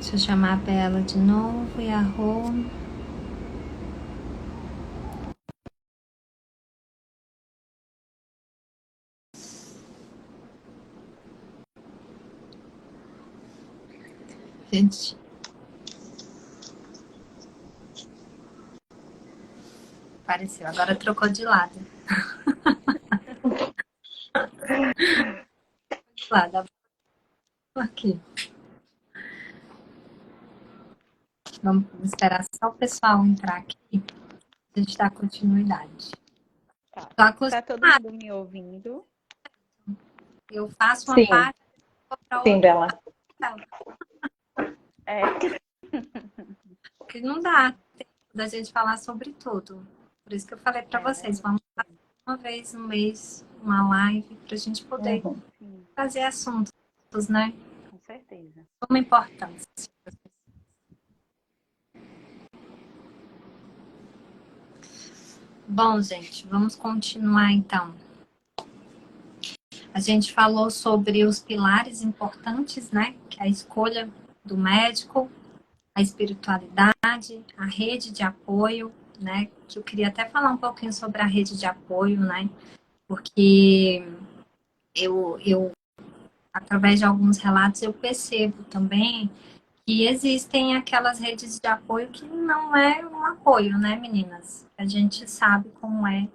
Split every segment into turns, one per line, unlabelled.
Deixa eu chamar a Bela de novo e a Rô. Gente, apareceu. Agora trocou de lado. De lado, aqui. Vamos esperar só o pessoal entrar aqui. A gente dá continuidade.
Tá.
Tô
Tá todo
acostumada.
mundo me ouvindo?
Eu faço uma
Sim,
parte para
sim,
outra
Bela.
parte.
É.
Porque não dá tempo da gente falar sobre tudo. Por isso que eu falei para
É
vocês,
verdade.
vamos fazer uma vez no mês uma live para a gente poder
Uhum.
Sim,
fazer assuntos, né?
com certeza.
Uma importância. Bom, gente, vamos continuar então. A gente falou sobre os pilares importantes, né? Que é a escolha do médico, a espiritualidade, a rede de apoio, né? Que eu queria até falar um pouquinho sobre a rede de apoio, né? Porque eu através de alguns relatos, eu percebo também que existem aquelas redes de apoio que não é um apoio, né, meninas? A gente sabe como é.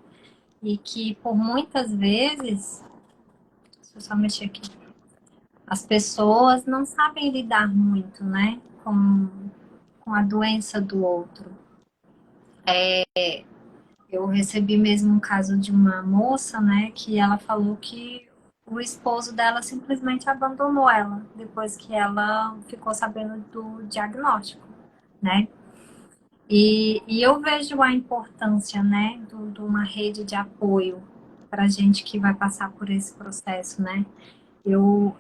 E que por muitas vezes, deixa eu só mexer aqui, as pessoas não sabem lidar muito, né, com a doença do outro. Eu recebi mesmo um caso de uma moça, né, que ela falou que o esposo dela simplesmente abandonou ela depois que ela ficou sabendo do diagnóstico, né? E eu vejo a importância, né, de uma rede de apoio para gente que vai passar por esse processo, né? Eu,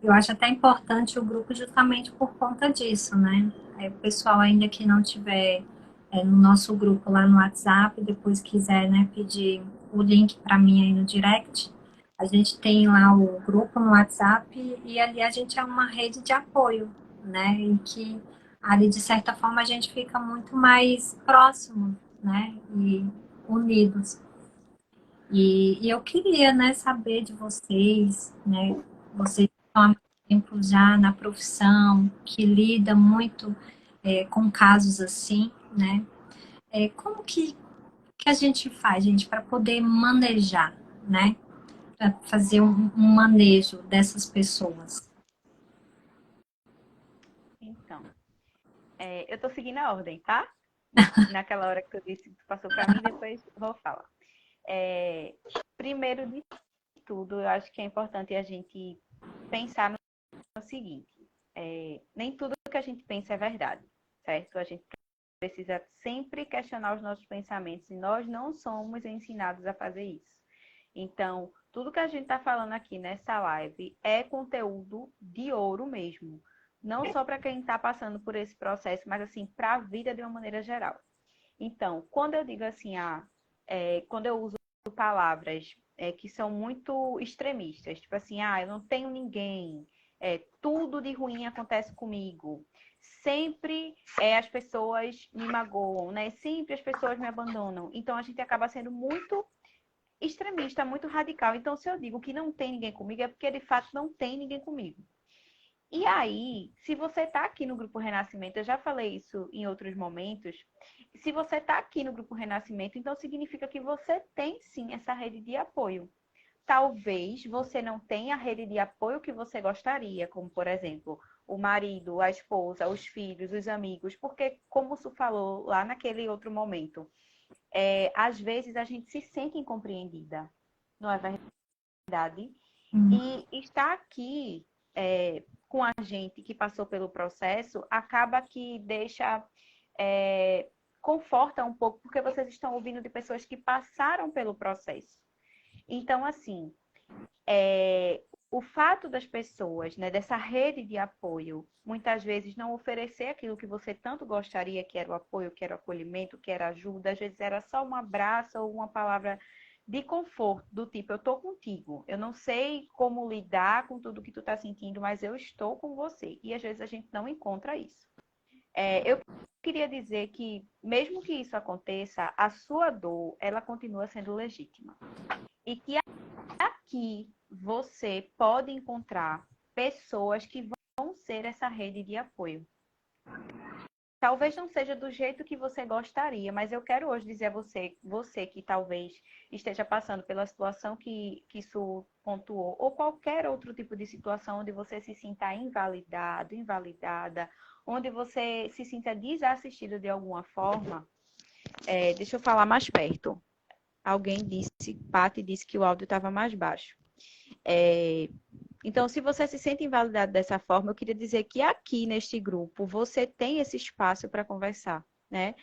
eu acho até importante o grupo justamente por conta disso, né? O pessoal ainda que não tiver no nosso grupo lá no WhatsApp, depois quiser, né, pedir o link para mim aí no direct, a gente tem lá o grupo no WhatsApp e ali a gente é uma rede de apoio, né? Em que ali de certa forma a gente fica muito mais próximo, né? E unidos. E eu queria, né, saber de vocês, né? Vocês estão há muito tempo já na profissão, que lida muito com casos assim, né? Como que a gente faz, gente, para poder manejar, né? Para fazer um manejo dessas pessoas?
Então, eu tô seguindo a ordem, tá? Naquela hora que tu disse que tu passou pra mim, depois eu vou falar. É, primeiro de tudo, eu acho que é importante a gente pensar no seguinte: nem tudo que a gente pensa é verdade, certo? A gente precisa sempre questionar os nossos pensamentos e nós não somos ensinados a fazer isso. Então, tudo que a gente está falando aqui nessa live é conteúdo de ouro mesmo. Não só para quem está passando por esse processo, mas assim, para a vida de uma maneira geral. Então, quando eu digo assim, quando eu uso palavras que são muito extremistas, tipo assim, eu não tenho ninguém, tudo de ruim acontece comigo, sempre as pessoas me magoam, né? Sempre as pessoas me abandonam. Então a gente acaba sendo muito extremista, muito radical. Então, se eu digo que não tem ninguém comigo, é porque de fato não tem ninguém comigo. E aí, se você está aqui no Grupo Renascimento, eu já falei isso em outros momentos, se você está aqui no Grupo Renascimento, então significa que você tem sim essa rede de apoio. Talvez você não tenha a rede de apoio que você gostaria, como por exemplo, o marido, a esposa, os filhos, os amigos, porque como você falou lá naquele outro momento, às vezes a gente se sente incompreendida, não é verdade? E estar aqui com a gente que passou pelo processo acaba que deixa, conforta um pouco, porque vocês estão ouvindo de pessoas que passaram pelo processo. Então, assim, o fato das pessoas, né, dessa rede de apoio, muitas vezes não oferecer aquilo que você tanto gostaria, que era o apoio, que era o acolhimento, que era a ajuda, às vezes era só um abraço ou uma palavra de conforto, do tipo, eu tô contigo, eu não sei como lidar com tudo que tu tá sentindo, mas eu estou com você. E às vezes a gente não encontra isso. Eu queria dizer que, mesmo que isso aconteça, a sua dor, ela continua sendo legítima. E que aqui você pode encontrar pessoas que vão ser essa rede de apoio. Talvez não seja do jeito que você gostaria, mas eu quero hoje dizer a você que talvez esteja passando pela situação que isso pontuou, ou qualquer outro tipo de situação onde você se sinta invalidado, invalidada, onde você se sinta desassistido de alguma forma. Deixa eu falar mais perto. Alguém disse, Paty disse que o áudio estava mais baixo. Então, se você se sente invalidado dessa forma, eu queria dizer que aqui neste grupo você tem esse espaço para conversar, né?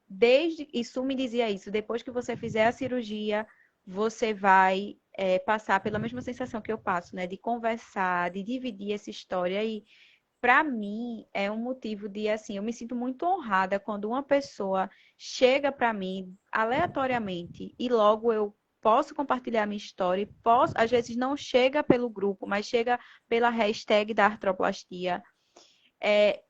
Desde, e Su me dizia isso, depois que você fizer a cirurgia, você vai passar pela mesma sensação que eu passo, né? De conversar, de dividir essa história e para mim é um motivo de assim, eu me sinto muito honrada quando uma pessoa chega para mim aleatoriamente e logo eu posso compartilhar minha história, posso, às vezes não chega pelo grupo, mas chega pela hashtag da artroplastia.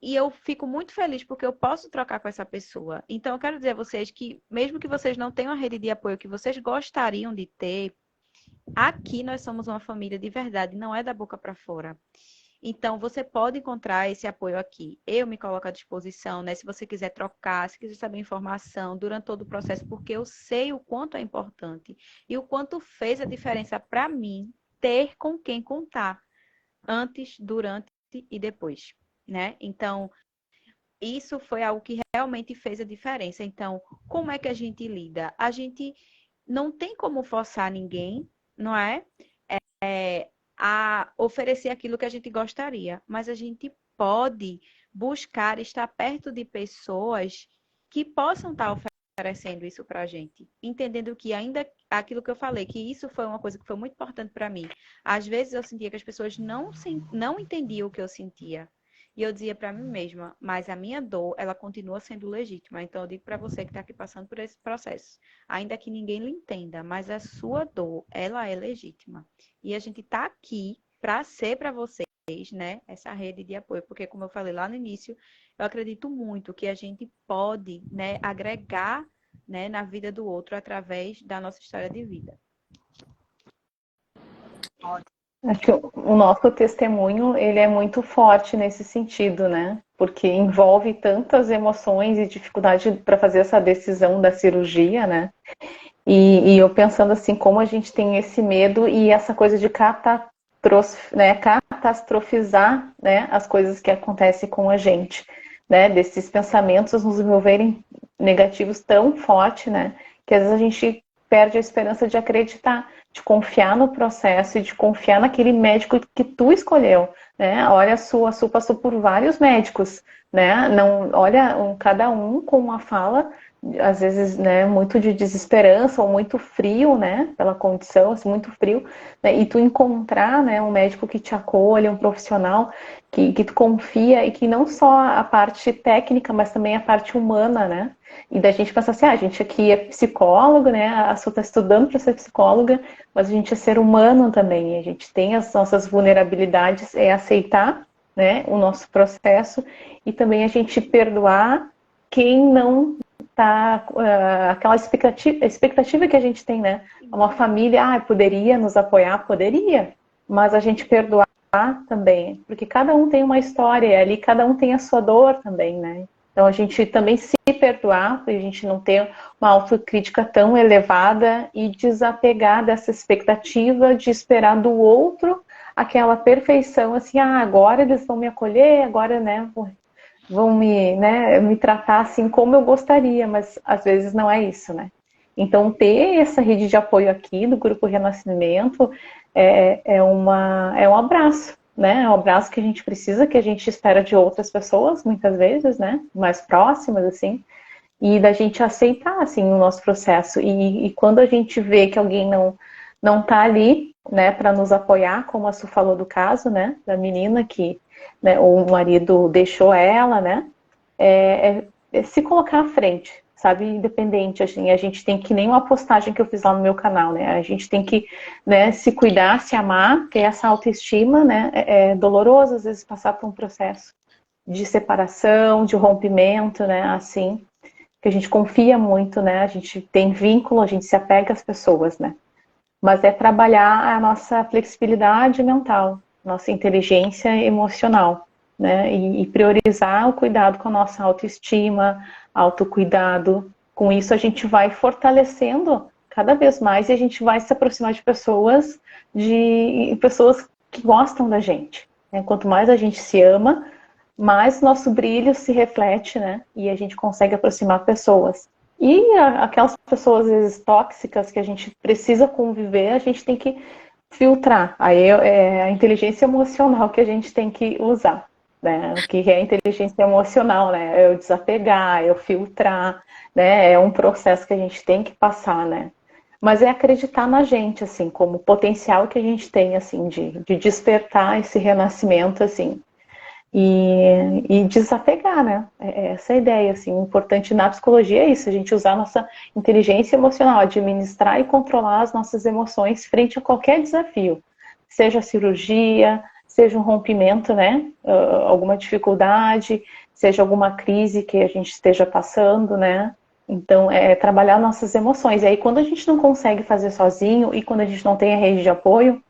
E eu fico muito feliz porque eu posso trocar com essa pessoa. Então, eu quero dizer a vocês que, mesmo que vocês não tenham a rede de apoio que vocês gostariam de ter, aqui nós somos uma família de verdade, não é da boca para fora. Então, você pode encontrar esse apoio aqui. Eu me coloco à disposição, né? Se você quiser trocar, se quiser saber informação durante todo o processo, porque eu sei o quanto é importante e o quanto fez a diferença para mim ter com quem contar antes, durante e depois, né? Então, isso foi algo que realmente fez a diferença. Então, como é que a gente lida? A gente não tem como forçar ninguém, não é? A oferecer aquilo que a gente gostaria, mas a gente pode buscar estar perto de pessoas que possam estar oferecendo isso para a gente, entendendo que ainda aquilo que eu falei, que isso foi uma coisa que foi muito importante para mim. Às vezes eu sentia que as pessoas não entendiam o que eu sentia. E eu dizia para mim mesma, mas a minha dor, ela continua sendo legítima. Então eu digo para você que está aqui passando por esse processo, ainda que ninguém lhe entenda, mas a sua dor, ela é legítima. E a gente está aqui para ser para vocês, né, essa rede de apoio, porque como eu falei lá no início, eu acredito muito que a gente pode, né, agregar, né, na vida do outro através da nossa história de vida.
Acho que o nosso testemunho, ele é muito forte nesse sentido, né? Porque envolve tantas emoções e dificuldade para fazer essa decisão da cirurgia, né? E eu pensando assim, como a gente tem esse medo e essa coisa de catastrofizar, né, as coisas que acontecem com a gente, né? Desses pensamentos nos envolverem negativos tão forte, né? Que às vezes a gente perde a esperança de acreditar, de confiar no processo e de confiar naquele médico que tu escolheu, né? Olha, a Su passou por vários médicos, né? Não, olha, cada um com uma fala, às vezes, né, muito de desesperança ou muito frio, né? Pela condição, assim, muito frio, né? E tu encontrar, né, um médico que te acolha, um profissional que tu confia e que não só a parte técnica, mas também a parte humana, né? E da gente pensar assim, a gente aqui é psicólogo, né? A Su está estudando para ser psicóloga, mas a gente é ser humano também. A gente tem as nossas vulnerabilidades, é aceitar, né, o nosso processo e também a gente perdoar quem não tá aquela expectativa que a gente tem, né? Uma família, poderia nos apoiar, poderia, mas a gente perdoar também, porque cada um tem uma história e ali cada um tem a sua dor também, né? Então a gente também se perdoar, para a gente não ter uma autocrítica tão elevada e desapegar dessa expectativa de esperar do outro aquela perfeição, assim, agora eles vão me acolher, agora, né, vão me tratar assim como eu gostaria, mas às vezes não é isso, né? Então ter essa rede de apoio aqui do Grupo Renascimento é um abraço, né? É um abraço que a gente precisa, que a gente espera de outras pessoas, muitas vezes, né? Mais próximas, assim, e da gente aceitar, assim, o nosso processo. E quando a gente vê que alguém não tá ali, né, para nos apoiar, como a Su falou do caso, né, da menina que, né, o marido deixou ela, né, se colocar à frente, sabe, independente, assim, a gente tem que, nem uma postagem que eu fiz lá no meu canal, né, a gente tem que, né, se cuidar, se amar, ter essa autoestima, né, é doloroso às vezes passar por um processo de separação, de rompimento, né, assim, que a gente confia muito, né, a gente tem vínculo, a gente se apega às pessoas, né, mas é trabalhar a nossa flexibilidade mental, nossa inteligência emocional, né? E priorizar o cuidado com a nossa autoestima, autocuidado. Com isso a gente vai fortalecendo cada vez mais e a gente vai se aproximar de pessoas que gostam da gente. Né? Quanto mais a gente se ama, mais nosso brilho se reflete, né? E a gente consegue aproximar pessoas. E aquelas pessoas, às vezes, tóxicas que a gente precisa conviver, a gente tem que filtrar. Aí é a inteligência emocional que a gente tem que usar. Né? O que é inteligência emocional, né? É eu desapegar, é eu filtrar, né? É um processo que a gente tem que passar, né? Mas é acreditar na gente, assim, como potencial que a gente tem, assim, de despertar esse renascimento, assim, e desapegar, né? Essa é a ideia, assim, o importante na psicologia é isso, a gente usar a nossa inteligência emocional, administrar e controlar as nossas emoções frente a qualquer desafio, seja cirurgia, seja um rompimento, né? Alguma dificuldade, seja alguma crise que a gente esteja passando, né? Então, é trabalhar nossas emoções. E aí, quando a gente não consegue fazer sozinho e quando a gente não tem a rede de apoio,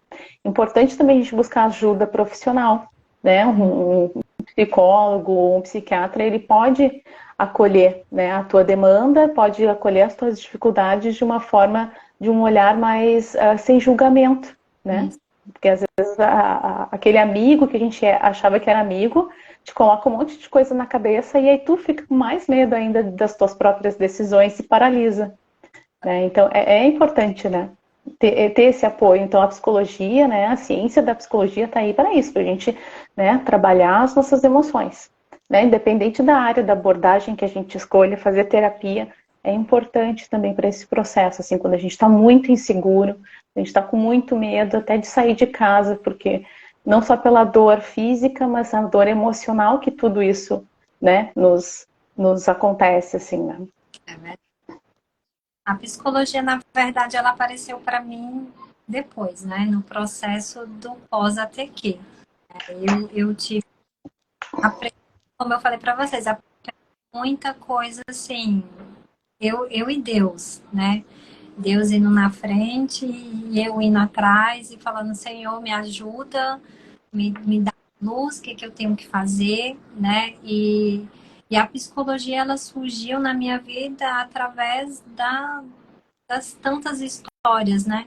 é importante também a gente buscar ajuda profissional, né? Um psicólogo, um psiquiatra, ele pode acolher, né, a tua demanda, pode acolher as tuas dificuldades de uma forma, de um olhar mais sem julgamento, né?
Isso.
Porque às vezes aquele amigo que a gente achava que era amigo te coloca um monte de coisa na cabeça e aí tu fica com mais medo ainda das tuas próprias decisões, se paralisa, né? Então é importante, né? Ter esse apoio. Então a psicologia, né? A ciência da psicologia está aí para isso, para a gente, né, trabalhar as nossas emoções, né? Independente da área da abordagem que a gente escolha, fazer terapia é importante também para esse processo. Assim, quando a gente está muito inseguro, a gente está com muito medo até de sair de casa, porque não só pela dor física, mas a dor emocional que tudo isso, né, nos acontece, assim, né?
É verdade. A psicologia, na verdade, ela apareceu para mim depois, né? No processo do pós-ATQ. Eu tive, aprendi, como eu falei para vocês, aprendi muita coisa assim, eu e Deus, né? Deus indo na frente e eu indo atrás e falando, Senhor, me ajuda, me dá luz, o que, que eu tenho que fazer, né? E a psicologia, ela surgiu na minha vida através das tantas histórias, né?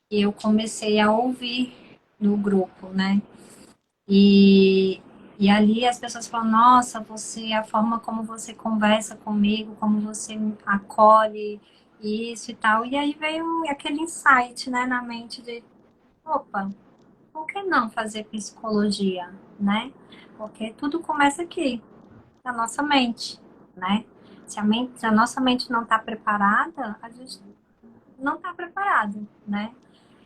E eu comecei a ouvir no grupo, né? E, e ali as pessoas falam, nossa, você, a forma como você conversa comigo, como você me acolhe, isso e tal. E aí veio aquele insight, né, na mente de, opa, por que não fazer psicologia, né? Porque tudo começa aqui, na nossa mente, né? Se a nossa mente não está preparada, a gente não está preparado, né?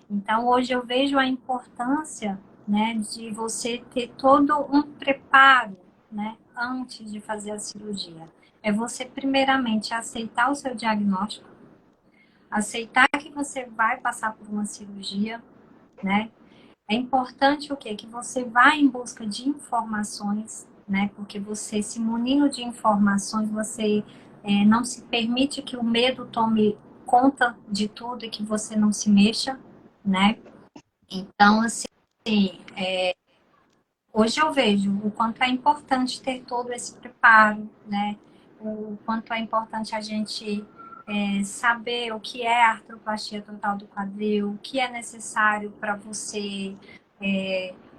Então, hoje eu vejo a importância, né, de você ter todo um preparo, né, antes de fazer a cirurgia. É você, primeiramente, aceitar o seu diagnóstico, aceitar que você vai passar por uma cirurgia, né? É importante o quê? Que você vá em busca de informações, né? Porque você, se munindo de informações, você não se permite que o medo tome conta de tudo e que você não se mexa, né? Então, assim, hoje eu vejo o quanto é importante ter todo esse preparo, né? O quanto é importante a gente saber o que é a artroplastia total do quadril, o que é necessário para você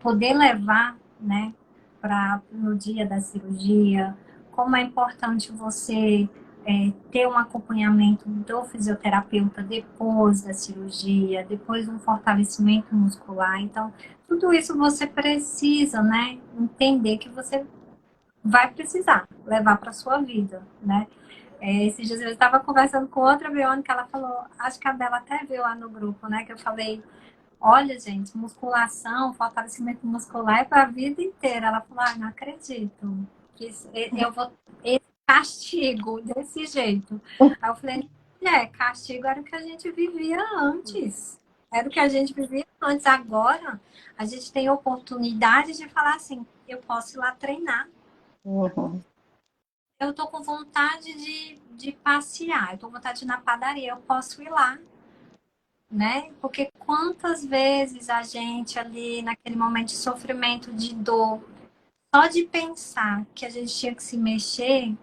poder levar, né, no dia da cirurgia, como é importante você ter um acompanhamento do fisioterapeuta depois da cirurgia, depois um fortalecimento muscular. Então, tudo isso você precisa, né, entender que você vai precisar levar para sua vida, né? Esses dias eu estava conversando com outra biônica, ela falou, acho que a dela até viu lá no grupo, né, que eu falei, olha, gente, musculação, fortalecimento muscular é para a vida inteira. Ela falou, não acredito. Que eu vou, esse castigo, desse jeito. Aí eu falei, castigo era o que a gente vivia antes. Era o que a gente vivia antes. Agora, a gente tem oportunidade de falar assim, eu posso ir lá treinar.
Uhum.
Eu tô com vontade de passear, eu tô com vontade de ir na padaria, eu posso ir lá, né? Porque quantas vezes a gente ali, naquele momento de sofrimento, de dor, só de pensar que a gente tinha que se mexer,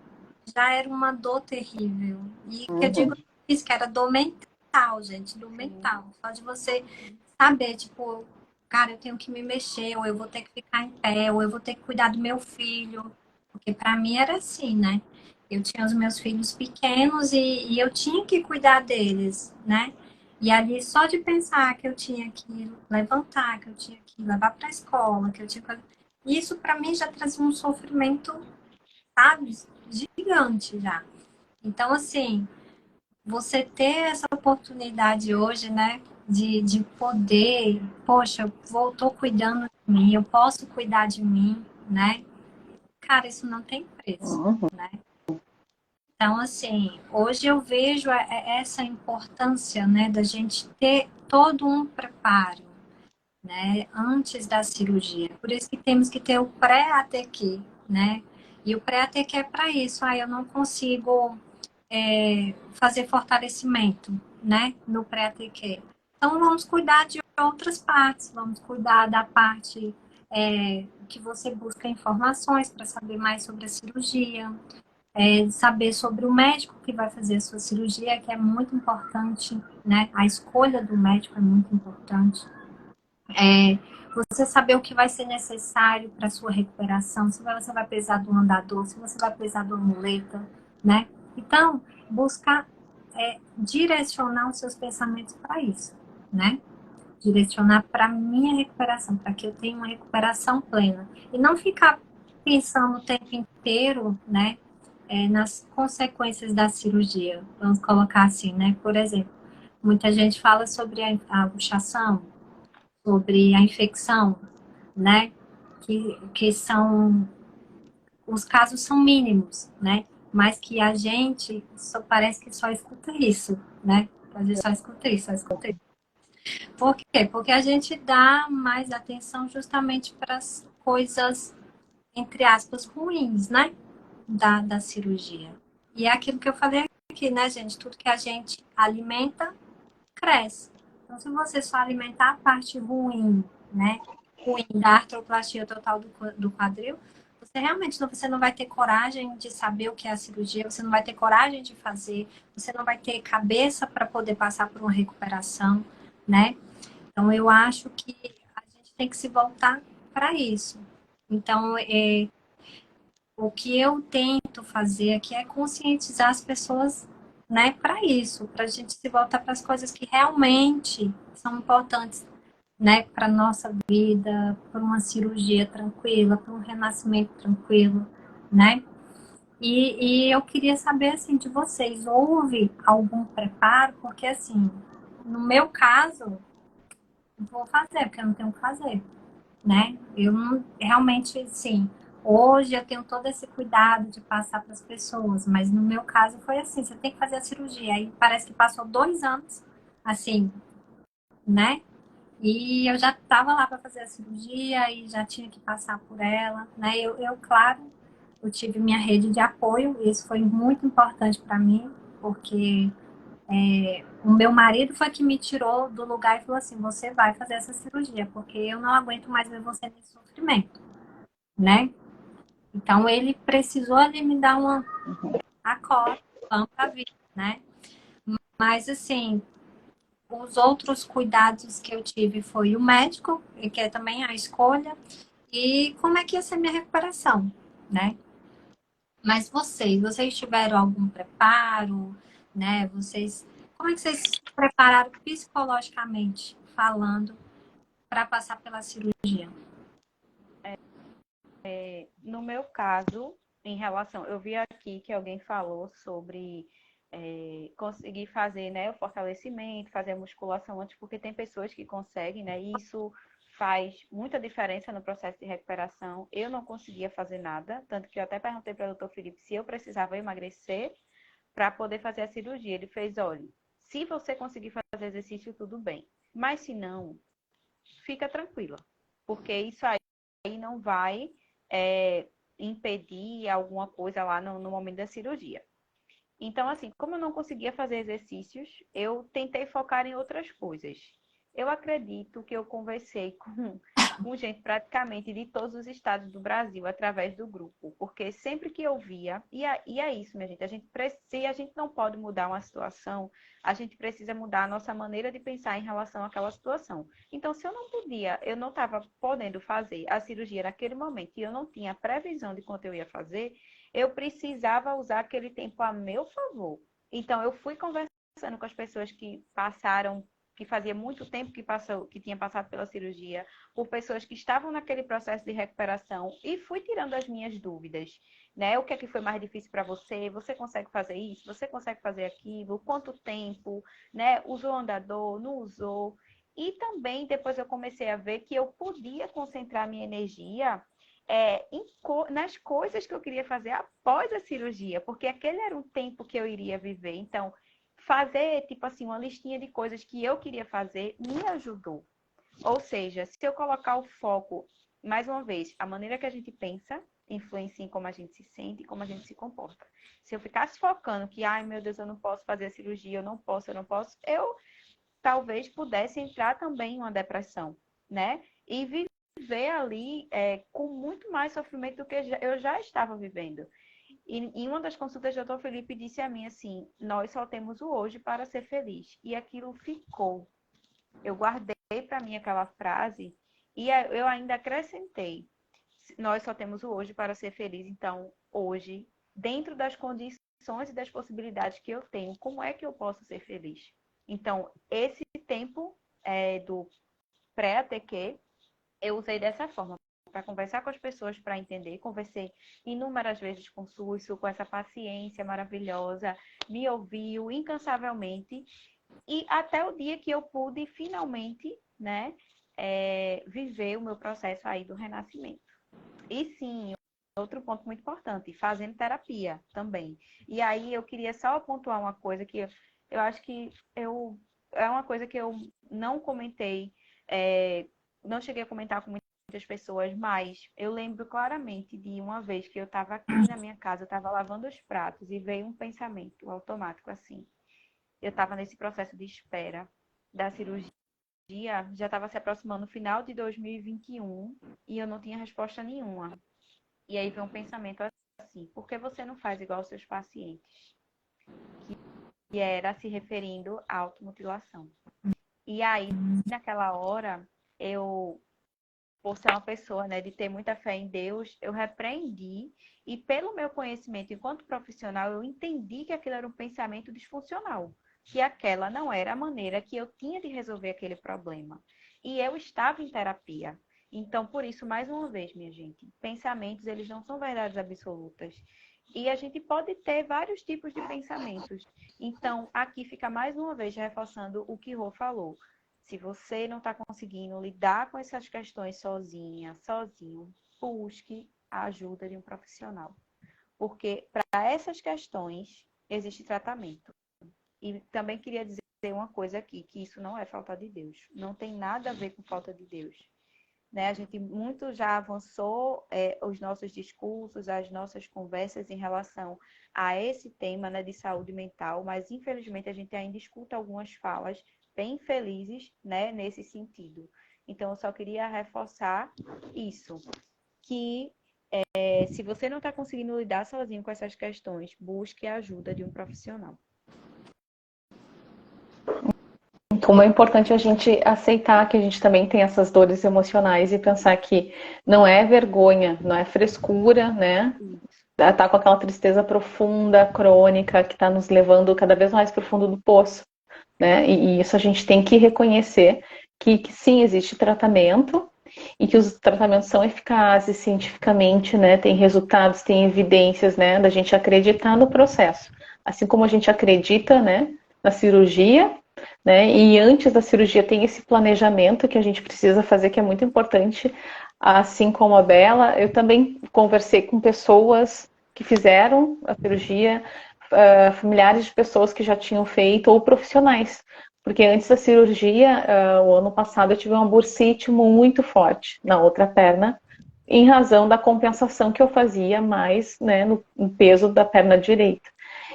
já era uma dor terrível. E que eu digo
Uhum.
isso, que era dor mental, gente, dor
Sim.
mental. Só de você saber, tipo, cara, eu tenho que me mexer, ou eu vou ter que ficar em pé, ou eu vou ter que cuidar do meu filho. Porque para mim era assim, né? Eu tinha os meus filhos pequenos e eu tinha que cuidar deles, né? E ali, só de pensar que eu tinha que levantar, que eu tinha que levar para a escola, que eu tinha que... Isso para mim já trazia um sofrimento, sabe? Gigante já. Então, assim, você ter essa oportunidade hoje, né, de poder, poxa, tô cuidando de mim, eu posso cuidar de mim, né? Cara, isso não tem preço,
Uhum.
né? Então, assim, hoje eu vejo essa importância, né, da gente ter todo um preparo, né, antes da cirurgia. Por isso que temos que ter o pré-ATQ, né? E o pré-ATQ é para isso. Eu não consigo fazer fortalecimento, né, no pré-ATQ. Então, vamos cuidar de outras partes, vamos cuidar da parte que você busca informações para saber mais sobre a cirurgia, saber sobre o médico que vai fazer a sua cirurgia, que é muito importante, né? A escolha do médico é muito importante. Você saber o que vai ser necessário para a sua recuperação, se você vai precisar do andador, se você vai precisar do muleta, né? Então, buscar direcionar os seus pensamentos para isso, né? Direcionar para minha recuperação, para que eu tenha uma recuperação plena. E não ficar pensando o tempo inteiro, né? Nas consequências da cirurgia. Vamos colocar assim, né? Por exemplo, muita gente fala sobre a luxação, sobre a infecção, né? Que são, os casos são mínimos, né? Mas que a gente só parece que só escuta isso, né? A gente só escuta isso, só escuta isso. Por quê? Porque a gente dá mais atenção justamente para as coisas, entre aspas, ruins, né? Da cirurgia. E é aquilo que eu falei aqui, né, gente? Tudo que a gente alimenta, cresce. Então, se você só alimentar a parte ruim, né? Ruim da artroplastia total do quadril, você realmente você não vai ter coragem de saber o que é a cirurgia, você não vai ter coragem de fazer, você não vai ter cabeça para poder passar por uma recuperação, né? Então, eu acho que a gente tem que se voltar para isso. Então, o que eu tento fazer aqui é conscientizar as pessoas, né, para isso, para a gente se voltar para as coisas que realmente são importantes, né, para nossa vida, para uma cirurgia tranquila, para um renascimento tranquilo, né? E eu queria saber assim de vocês, houve algum preparo? Porque assim, no meu caso, vou fazer, porque eu não tenho o que fazer, né? Eu não, realmente, sim. Hoje eu tenho todo esse cuidado de passar para as pessoas, mas no meu caso foi assim: você tem que fazer a cirurgia. Aí parece que passou 2 anos, assim, né? E eu já estava lá para fazer a cirurgia e já tinha que passar por ela, né? Claro, eu tive minha rede de apoio, e isso foi muito importante para mim, porque o meu marido foi que me tirou do lugar e falou assim: você vai fazer essa cirurgia, porque eu não aguento mais ver você nesse sofrimento, né? Então ele precisou ali me dar uma acorda, vamos pra vida, né? Mas assim, os outros cuidados que eu tive foi o médico, e que é também a escolha, e como é que ia ser minha recuperação, né? Mas vocês tiveram algum preparo, né? Como é que vocês se prepararam psicologicamente falando para passar pela cirurgia?
No meu caso, em relação, eu vi aqui que alguém falou sobre conseguir fazer, né, o fortalecimento, fazer a musculação antes, porque tem pessoas que conseguem, né? E isso faz muita diferença no processo de recuperação. Eu não conseguia fazer nada, tanto que eu até perguntei para o Dr. Felipe se eu precisava emagrecer para poder fazer a cirurgia. Ele fez, olha, se você conseguir fazer exercício, tudo bem. Mas se não, fica tranquila, porque isso aí não vai impedir alguma coisa lá no momento da cirurgia. Então, assim, como eu não conseguia fazer exercícios, eu tentei focar em outras coisas. Eu acredito que eu conversei com gente praticamente de todos os estados do Brasil através do grupo, porque sempre que eu via, e é isso, minha gente, se a gente não pode mudar uma situação, a gente precisa mudar a nossa maneira de pensar em relação àquela situação. Então, se eu não estava podendo fazer a cirurgia naquele momento e eu não tinha previsão de quanto eu ia fazer, eu precisava usar aquele tempo a meu favor. Então, eu fui conversando com as pessoas que passaram, que fazia muito tempo que tinha passado pela cirurgia, por pessoas que estavam naquele processo de recuperação e fui tirando as minhas dúvidas, né? O que é que foi mais difícil para você? Você consegue fazer isso? Você consegue fazer aquilo? Quanto tempo? Né? Usou andador? Não usou? E também depois eu comecei a ver que eu podia concentrar minha energia nas coisas que eu queria fazer após a cirurgia, porque aquele era um tempo que eu iria viver. Então, fazer, tipo assim, uma listinha de coisas que eu queria fazer me ajudou. Ou seja, se eu colocar o foco, mais uma vez, a maneira que a gente pensa influencia em como a gente se sente e como a gente se comporta. Se eu ficasse focando que, ai meu Deus, eu não posso fazer a cirurgia, eu não posso, eu talvez pudesse entrar também em uma depressão, né? E viver ali com muito mais sofrimento do que eu já estava vivendo. E em uma das consultas, o Dr. Felipe disse a mim assim, nós só temos o hoje para ser feliz. E aquilo ficou. Eu guardei para mim aquela frase e eu ainda acrescentei, nós só temos o hoje para ser feliz. Então, hoje, dentro das condições e das possibilidades que eu tenho, como é que eu posso ser feliz? Então, esse tempo do pré-ATQ, eu usei dessa forma, para conversar com as pessoas, para entender. Conversei inúmeras vezes com o Súcio, com essa paciência maravilhosa, me ouviu incansavelmente, e até o dia que eu pude finalmente, né, viver o meu processo aí do renascimento. E sim, outro ponto muito importante, fazendo terapia também. E aí eu queria só pontuar uma coisa que eu acho que é uma coisa que eu não comentei, não cheguei a comentar com muitas pessoas, mas eu lembro claramente de uma vez que eu estava aqui na minha casa, eu estava lavando os pratos e veio um pensamento automático assim. Eu estava nesse processo de espera da cirurgia, já estava se aproximando o final de 2021 e eu não tinha resposta nenhuma. E aí veio um pensamento assim, por que você não faz igual aos seus pacientes? Que era se referindo à automutilação. E aí, naquela hora, por ser uma pessoa, né, de ter muita fé em Deus, eu repreendi e pelo meu conhecimento enquanto profissional, eu entendi que aquilo era um pensamento disfuncional, que aquela não era a maneira que eu tinha de resolver aquele problema. E eu estava em terapia. Então, por isso, mais uma vez, minha gente, pensamentos, eles não são verdades absolutas. E a gente pode ter vários tipos de pensamentos. Então, aqui fica mais uma vez reforçando o que Rô falou. Se você não está conseguindo lidar com essas questões sozinho, busque a ajuda de um profissional. Porque para essas questões existe tratamento. E também queria dizer uma coisa aqui, que isso não é falta de Deus. Não tem nada a ver com falta de Deus. Né? A gente muito já avançou os nossos discursos, as nossas conversas em relação a esse tema, né, de saúde mental, mas infelizmente a gente ainda escuta algumas falas bem infelizes, né, nesse sentido. Então eu só queria reforçar isso, que se você não está conseguindo lidar sozinho com essas questões, busque a ajuda de um profissional.
Como é importante a gente aceitar que a gente também tem essas dores emocionais e pensar que não é vergonha, não é frescura, né? Tá com aquela tristeza profunda, crônica, que está nos levando cada vez mais pro fundo do poço, né? E isso a gente tem que reconhecer que sim, existe tratamento e que os tratamentos são eficazes cientificamente, né? Tem resultados, tem evidências, né? Da gente acreditar no processo. Assim como a gente acredita, né? Na cirurgia, né? E antes da cirurgia tem esse planejamento que a gente precisa fazer, que é muito importante. Assim como a Bela, eu também conversei com pessoas que fizeram a cirurgia, familiares de pessoas que já tinham feito, ou profissionais. Porque antes da cirurgia, o ano passado, eu tive uma bursite muito forte na outra perna, em razão da compensação que eu fazia mais, né, no peso da perna direita.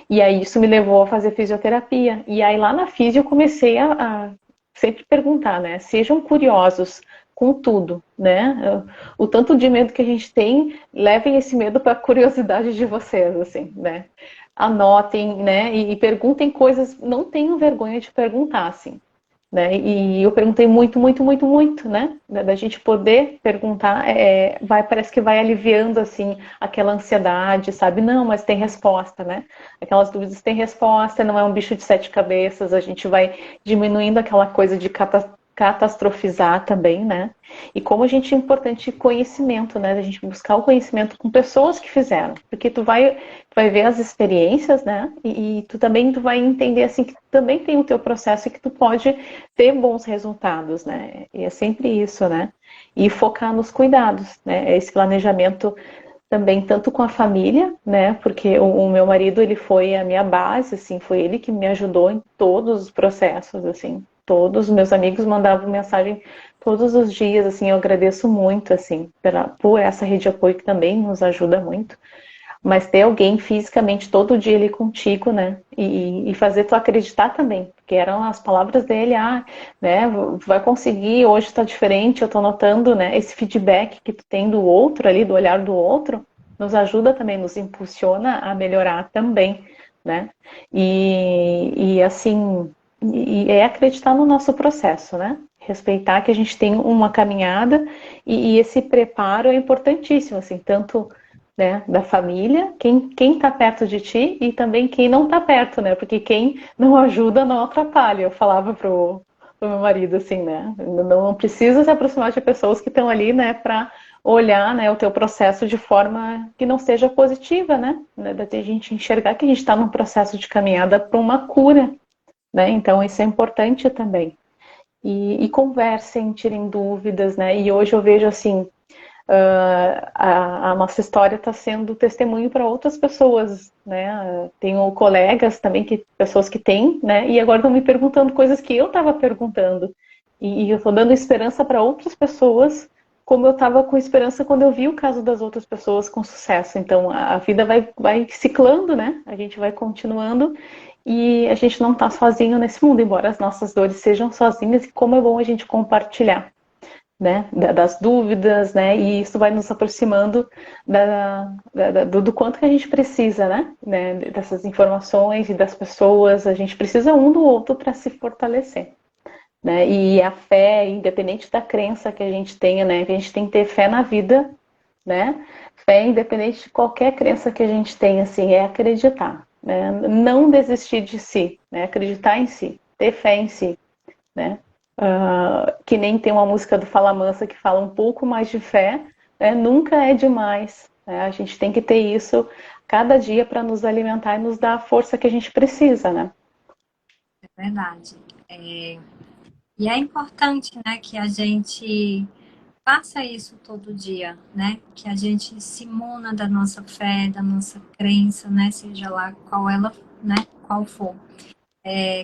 E aí isso me levou a fazer fisioterapia. E aí lá na fisio eu comecei a sempre perguntar, né? Sejam curiosos com tudo, né? O tanto de medo que a gente tem, levem esse medo para a curiosidade de vocês, assim, né? Anotem, né? E perguntem coisas, não tenham vergonha de perguntar, assim. Né? E eu perguntei muito, muito, muito, muito, né? Da gente poder perguntar, parece que vai aliviando assim aquela ansiedade, sabe? Não, mas tem resposta, né? Aquelas dúvidas têm resposta, não é um bicho de sete cabeças, a gente vai diminuindo aquela coisa de catastrofizar também, né? E como a gente é importante conhecimento, né? A gente buscar o conhecimento com pessoas que fizeram, porque tu vai ver as experiências, né? E tu vai entender assim que tu também tem o teu processo e que tu pode ter bons resultados, né? E é sempre isso, né? E focar nos cuidados, né? Esse planejamento também tanto com a família, né? Porque o meu marido, ele foi a minha base, assim, foi ele que me ajudou em todos os processos, assim. Todos os meus amigos mandavam mensagem todos os dias, assim, eu agradeço muito, assim, por essa rede de apoio que também nos ajuda muito. Mas ter alguém fisicamente todo dia ali contigo, né? E fazer tu acreditar também. Porque eram as palavras dele, né? Vai conseguir, hoje tá diferente, eu tô notando, né? Esse feedback que tu tem do outro ali, do olhar do outro, nos ajuda também, nos impulsiona a melhorar também, né? E assim, é acreditar no nosso processo, né? Respeitar que a gente tem uma caminhada e esse preparo é importantíssimo, assim, tanto né, da família, quem tá perto de ti e também quem não tá perto, né? Porque quem não ajuda não atrapalha. Eu falava pro meu marido assim, né? Não precisa se aproximar de pessoas que estão ali, né, para olhar, né, o teu processo de forma que não seja positiva, né? Da gente enxergar que a gente está num processo de caminhada para uma cura, né? Então isso é importante também. E conversem, tirem dúvidas, né? E hoje eu vejo assim, a nossa história está sendo testemunho para outras pessoas, né? Tenho colegas também, pessoas que têm, né? E agora estão me perguntando coisas que eu estava perguntando. E eu estou dando esperança para outras pessoas, como eu estava com esperança quando eu vi o caso das outras pessoas com sucesso. Então a vida vai ciclando, né? A gente vai continuando e a gente não está sozinho nesse mundo, embora as nossas dores sejam sozinhas, e como é bom a gente compartilhar, né, das dúvidas, né, e isso vai nos aproximando do quanto que a gente precisa, né, dessas informações e das pessoas, a gente precisa um do outro para se fortalecer, né, e a fé, independente da crença que a gente tenha, né, a gente tem que ter fé na vida, né, fé independente de qualquer crença que a gente tenha, assim, é acreditar, né, não desistir de si, né, acreditar em si, ter fé em si, né? Que nem tem uma música do Fala Mansa que fala um pouco mais de fé, né? Nunca é demais, né? A gente tem que ter isso cada dia para nos alimentar e nos dar a força que a gente precisa, né?
É verdade. E é importante, né, que a gente faça isso todo dia, né? Que a gente se imuna da nossa fé, da nossa crença, né? Seja lá qual ela, né? Qual for.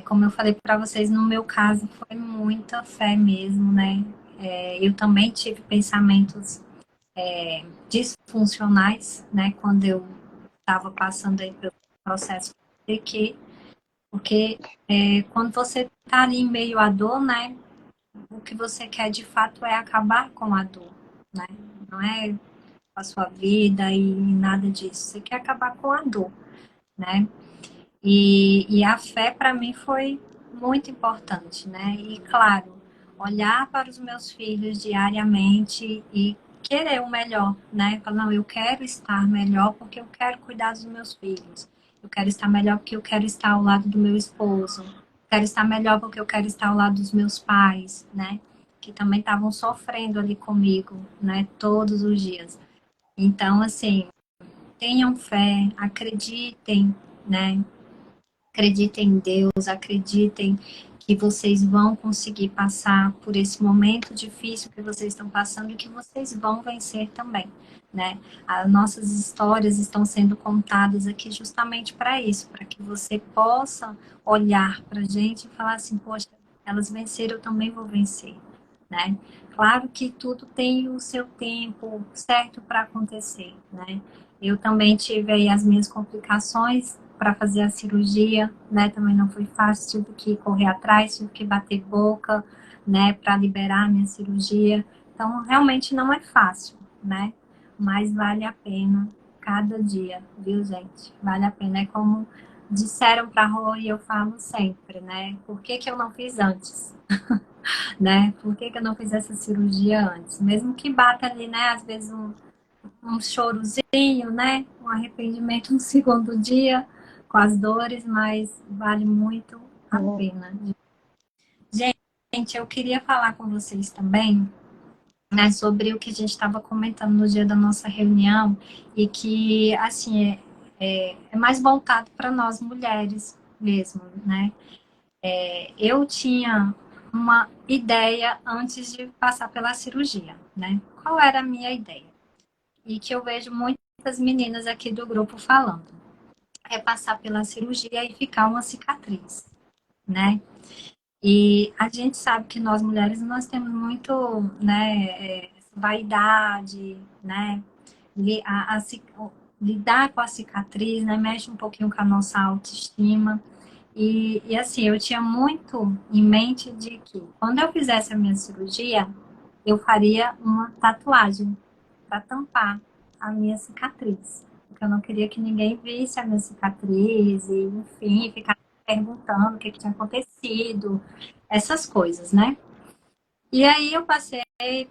Como eu falei para vocês, no meu caso foi muita fé mesmo, né? Eu também tive pensamentos disfuncionais, né? Quando eu estava passando aí pelo processo de que, porque quando você está ali em meio à dor, né? O que você quer de fato é acabar com a dor, né? Não é a sua vida e nada disso. Você quer acabar com a dor, né? E a fé para mim foi muito importante, né? E claro, olhar para os meus filhos diariamente e querer o melhor, né? Falar, não, eu quero estar melhor porque eu quero cuidar dos meus filhos. Eu quero estar melhor porque eu quero estar ao lado do meu esposo. Eu quero estar melhor porque eu quero estar ao lado dos meus pais, né? Que também estavam sofrendo ali comigo, né? Todos os dias. Então, assim, tenham fé, acreditem, né? Acreditem em Deus, acreditem que que vocês vão conseguir passar por esse momento difícil que vocês estão passando e que vocês vão vencer também, né? As nossas histórias estão sendo contadas aqui justamente para isso, para que você possa olhar para a gente e falar assim, poxa, elas venceram, eu também vou vencer, né? Claro que tudo tem o seu tempo certo para acontecer, né? Eu também tive aí as minhas complicações para fazer a cirurgia, né? Também não foi fácil, tive que correr atrás, tive que bater boca, né, para liberar a minha cirurgia. Então, realmente não é fácil, né? Mas vale a pena cada dia, viu, gente? Vale a pena. É como disseram para a Rô e eu falo sempre, né? Por que que eu não fiz antes? Né? Por que que eu não fiz essa cirurgia antes? Mesmo que bata ali, né? Às vezes um chorozinho, né? Um arrependimento no segundo dia com as dores, mas vale muito a pena. Gente, eu queria falar com vocês também, né, sobre o que a gente estava comentando no dia da nossa reunião e que, assim, é mais voltado para nós mulheres mesmo, né? Eu tinha uma ideia antes de passar pela cirurgia, né? Qual era a minha ideia? E que eu vejo muitas meninas aqui do grupo falando. É passar pela cirurgia e ficar uma cicatriz, né? E a gente sabe que nós mulheres, nós temos muito, né, vaidade, né? Lidar com a cicatriz, né? Mexe um pouquinho com a nossa autoestima. E assim, eu tinha muito em mente de que quando eu fizesse a minha cirurgia, eu faria uma tatuagem para tampar a minha cicatriz. Porque eu não queria que ninguém visse a minha cicatriz e, enfim, ficar perguntando o que tinha acontecido, essas coisas, né? E aí eu passei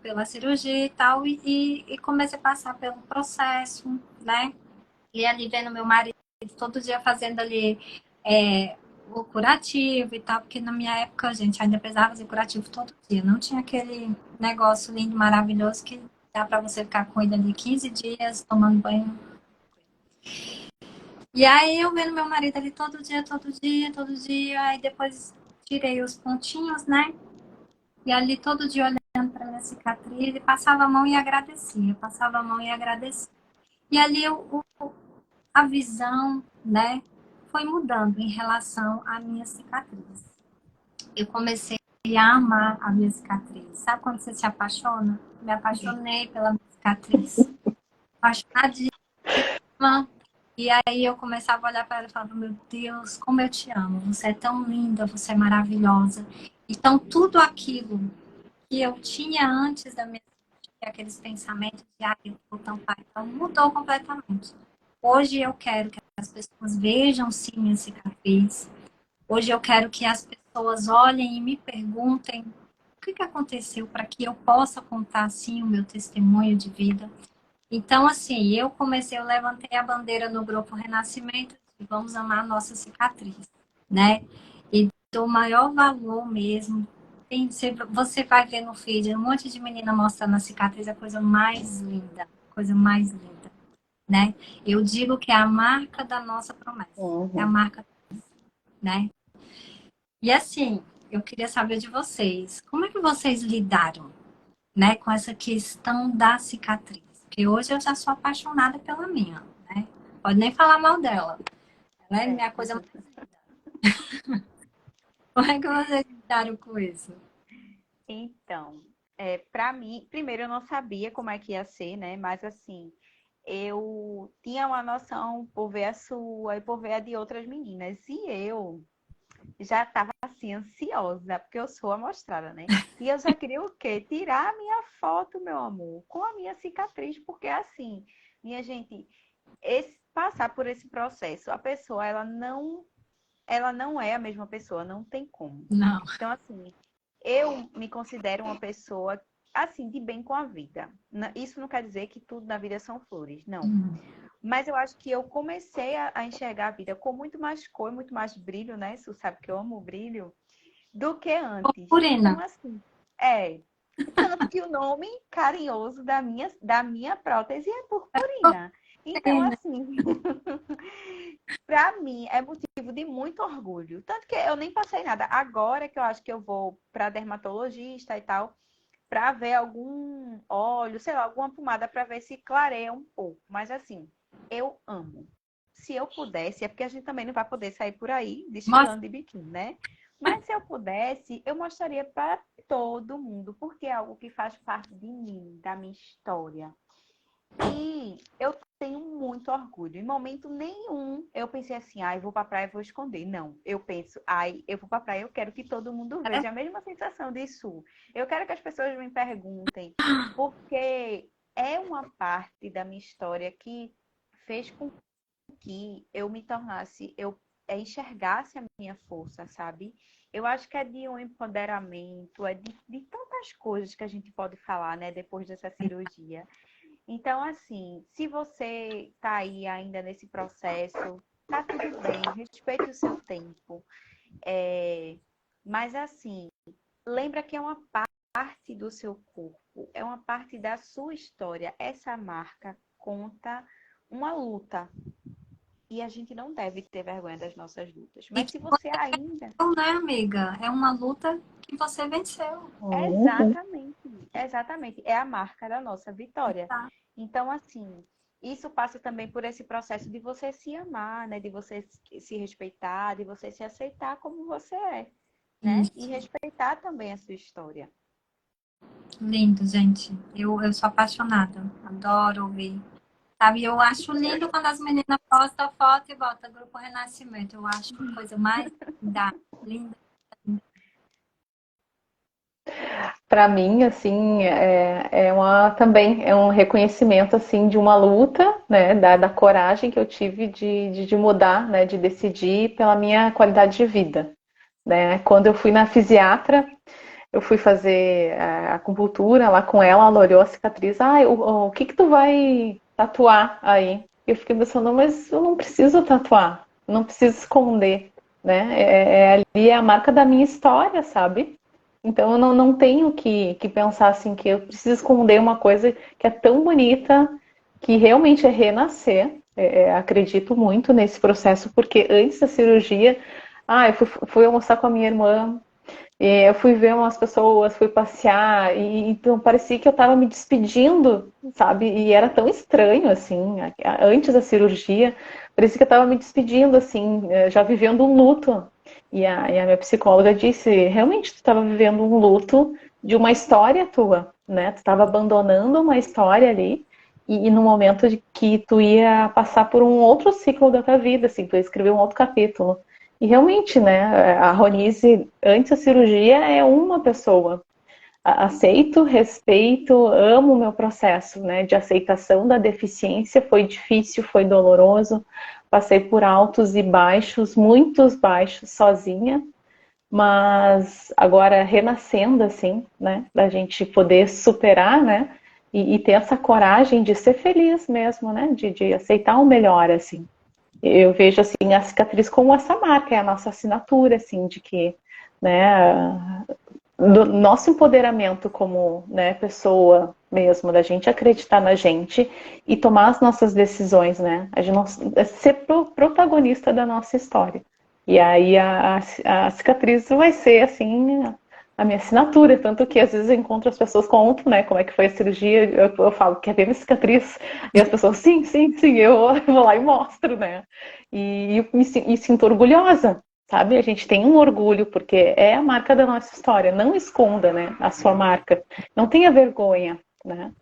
pela cirurgia e tal, e comecei a passar pelo processo, né? E ali vendo meu marido todo dia fazendo ali o curativo e tal, porque na minha época, gente, ainda precisava fazer curativo todo dia. Não tinha aquele negócio lindo, maravilhoso que dá pra você ficar com ele ali 15 dias tomando banho. E aí eu vendo meu marido ali todo dia, todo dia, todo dia, aí depois tirei os pontinhos, né? E ali todo dia olhando pra minha cicatriz e passava a mão e agradecia, passava a mão e agradecia. E ali a visão, né, foi mudando em relação à minha cicatriz. Eu comecei a amar a minha cicatriz. Sabe quando você se apaixona? Me apaixonei pela minha cicatriz. Apaixonadíssima. E aí eu começava a olhar para ela e falava, meu Deus, como eu te amo. Você é tão linda, você é maravilhosa. Então, tudo aquilo que eu tinha antes da minha cirurgia, aqueles pensamentos de, eu vou tampar, então mudou completamente. Hoje eu quero que as pessoas vejam sim minha cicatriz. Hoje eu quero que as pessoas olhem e me perguntem o que aconteceu para que eu possa contar sim o meu testemunho de vida. Então, assim, eu levantei a bandeira no grupo Renascimento e vamos amar a nossa cicatriz, né? E do maior valor mesmo. Você vai ver no feed um monte de menina mostrando a cicatriz, a coisa mais linda, né? Eu digo que é a marca da nossa promessa, é a marca, né? E assim, eu queria saber de vocês, como é que vocês lidaram, né, com essa questão da cicatriz? Porque hoje eu já sou apaixonada pela minha, né? Pode nem falar mal dela. Ela é minha coisa mais linda. Como é que vocês lidaram com isso?
Então, para mim, primeiro eu não sabia como é que ia ser, né? Mas assim, eu tinha uma noção por ver a sua e por ver a de outras meninas. E eu já estava assim, ansiosa, porque eu sou amostrada, né? E eu já queria o quê? Tirar a minha foto, meu amor, com a minha cicatriz, porque assim, minha gente, passar por esse processo, a pessoa, ela não é a mesma pessoa, não tem como.
Não.
Então, assim, eu me considero uma pessoa, assim, de bem com a vida. Isso não quer dizer que tudo na vida são flores, não. Mas eu acho que eu comecei a enxergar a vida com muito mais cor, muito mais brilho, né? Você sabe que eu amo o brilho, do que antes.
Purpurina.
Então, assim, tanto que o nome carinhoso da minha prótese é purpurina. Então, assim, Para mim, é motivo de muito orgulho. Tanto que eu nem passei nada. Agora que eu acho que eu vou para dermatologista e tal, para ver algum óleo, sei lá, alguma pomada para ver se clareia um pouco. Mas assim, eu amo. Se eu pudesse, é porque a gente também não vai poder sair por aí
Mas,
desfilando de biquíni, né? Mas se eu pudesse, eu mostraria para todo mundo, porque é algo que faz parte de mim, da minha história. E eu tenho muito orgulho. Em momento nenhum eu pensei assim, ai, vou pra praia e vou esconder. Não, eu penso, ai, eu vou pra praia, eu quero que todo mundo
é,
veja a mesma sensação disso. Eu quero que as pessoas me perguntem, porque é uma parte da minha história que fez com que eu me tornasse, eu enxergasse a minha força, sabe? Eu acho que é de um empoderamento, é de tantas coisas que a gente pode falar, né, depois dessa cirurgia. Então, assim, se você está aí ainda nesse processo, tá tudo bem, respeite o seu tempo. É, mas, assim, lembra que é uma parte do seu corpo, é uma parte da sua história. Essa marca conta uma luta. E a gente não deve ter vergonha das nossas lutas.
e
Mas
que
se você
você
ainda.
venceu, né, amiga? É uma luta que você venceu.
Uhum.
Exatamente, exatamente. É a marca da nossa vitória.
Tá?
Então, assim, isso passa também por esse processo de você se amar, né? De você se respeitar, de você se aceitar como você é, né? E
Isso.
respeitar também a sua história.
Lindo, gente. Eu sou apaixonada. Adoro ouvir. Sabe, eu acho lindo quando as meninas postam foto e botam Grupo Renascimento. Eu acho a coisa mais linda, linda.
Para mim, assim, também é um reconhecimento, assim, de uma luta, né, da coragem que eu tive de mudar, né, de decidir pela minha qualidade de vida, né. Quando eu fui na fisiatra, eu fui fazer a acupuntura lá com ela olhou a cicatriz, o que que tu vai tatuar aí? Eu fiquei pensando, mas eu não preciso tatuar, não preciso esconder, né, ali é a marca da minha história, sabe? Então eu não tenho que pensar assim que eu preciso esconder uma coisa que é tão bonita, que realmente é renascer. Acredito muito nesse processo, porque antes da cirurgia, eu fui almoçar com a minha irmã, eu fui ver umas pessoas, fui passear, e então parecia que eu estava me despedindo, sabe? E era tão estranho, assim, antes da cirurgia, parecia que eu estava me despedindo, assim, já vivendo um luto. E a minha psicóloga disse, realmente tu estava vivendo um luto de uma história tua, né? Tu estava abandonando uma história ali, e no momento de que tu ia passar por um outro ciclo da tua vida, assim, tu ia escrever um outro capítulo. E realmente, né, a Ronise, antes da cirurgia, é uma pessoa. Aceito, respeito, amo o meu processo, né, de aceitação da deficiência. Foi difícil, foi doloroso. Passei por altos e baixos, muitos baixos, sozinha. Mas agora renascendo, assim, né, da gente poder superar, né, e ter essa coragem de ser feliz mesmo, né, de aceitar o melhor, assim. Eu vejo assim a cicatriz como essa marca, é a nossa assinatura, assim, de que, né, do nosso empoderamento como, né, pessoa mesmo, da gente acreditar na gente e tomar as nossas decisões, né, a gente ser protagonista da nossa história. E aí a cicatriz vai ser assim a minha assinatura, tanto que às vezes eu encontro as pessoas contam, né, como é que foi a cirurgia, eu falo, quer ver minha cicatriz? E as pessoas, sim, sim, sim, eu vou lá e mostro, né? E eu me sinto orgulhosa, sabe? A gente tem um orgulho, porque é a marca da nossa história, não esconda, né, a sua marca, não tenha vergonha, né?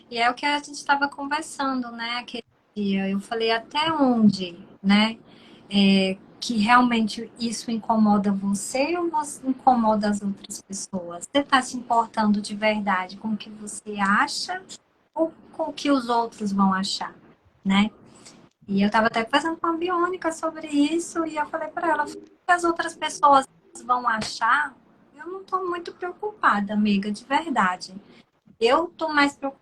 E é o que a gente estava conversando, né, aquele dia. Eu falei até onde, né, que realmente isso incomoda você ou você incomoda as outras pessoas? Você está se importando de verdade com o que você acha ou com o que os outros vão achar, né? E eu estava até conversando com a Biônica sobre isso e eu falei para ela, o que as outras pessoas vão achar? Eu não estou muito preocupada, amiga, de verdade. Eu tô mais preocupada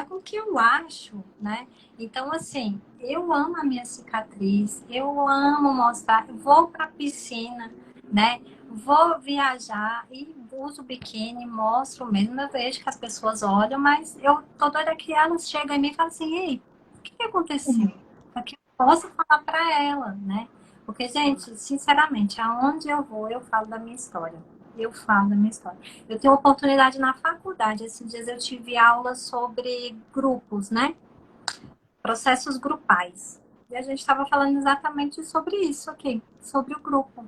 com o que eu acho, né? Então, assim, eu amo a minha cicatriz, eu amo mostrar, eu vou pra piscina, né? Vou viajar e uso biquíni, mostro mesmo, eu vejo que as pessoas olham, mas eu tô doida que elas chegam em mim e falam assim, ei, o que aconteceu? Aqui possa falar para ela, né? Porque, gente, sinceramente, aonde eu vou, eu falo da minha história. Eu falo da minha história. Eu tenho oportunidade na faculdade. Esses dias eu tive aula sobre grupos, né? Processos grupais. E a gente estava falando exatamente sobre isso aqui, sobre o grupo.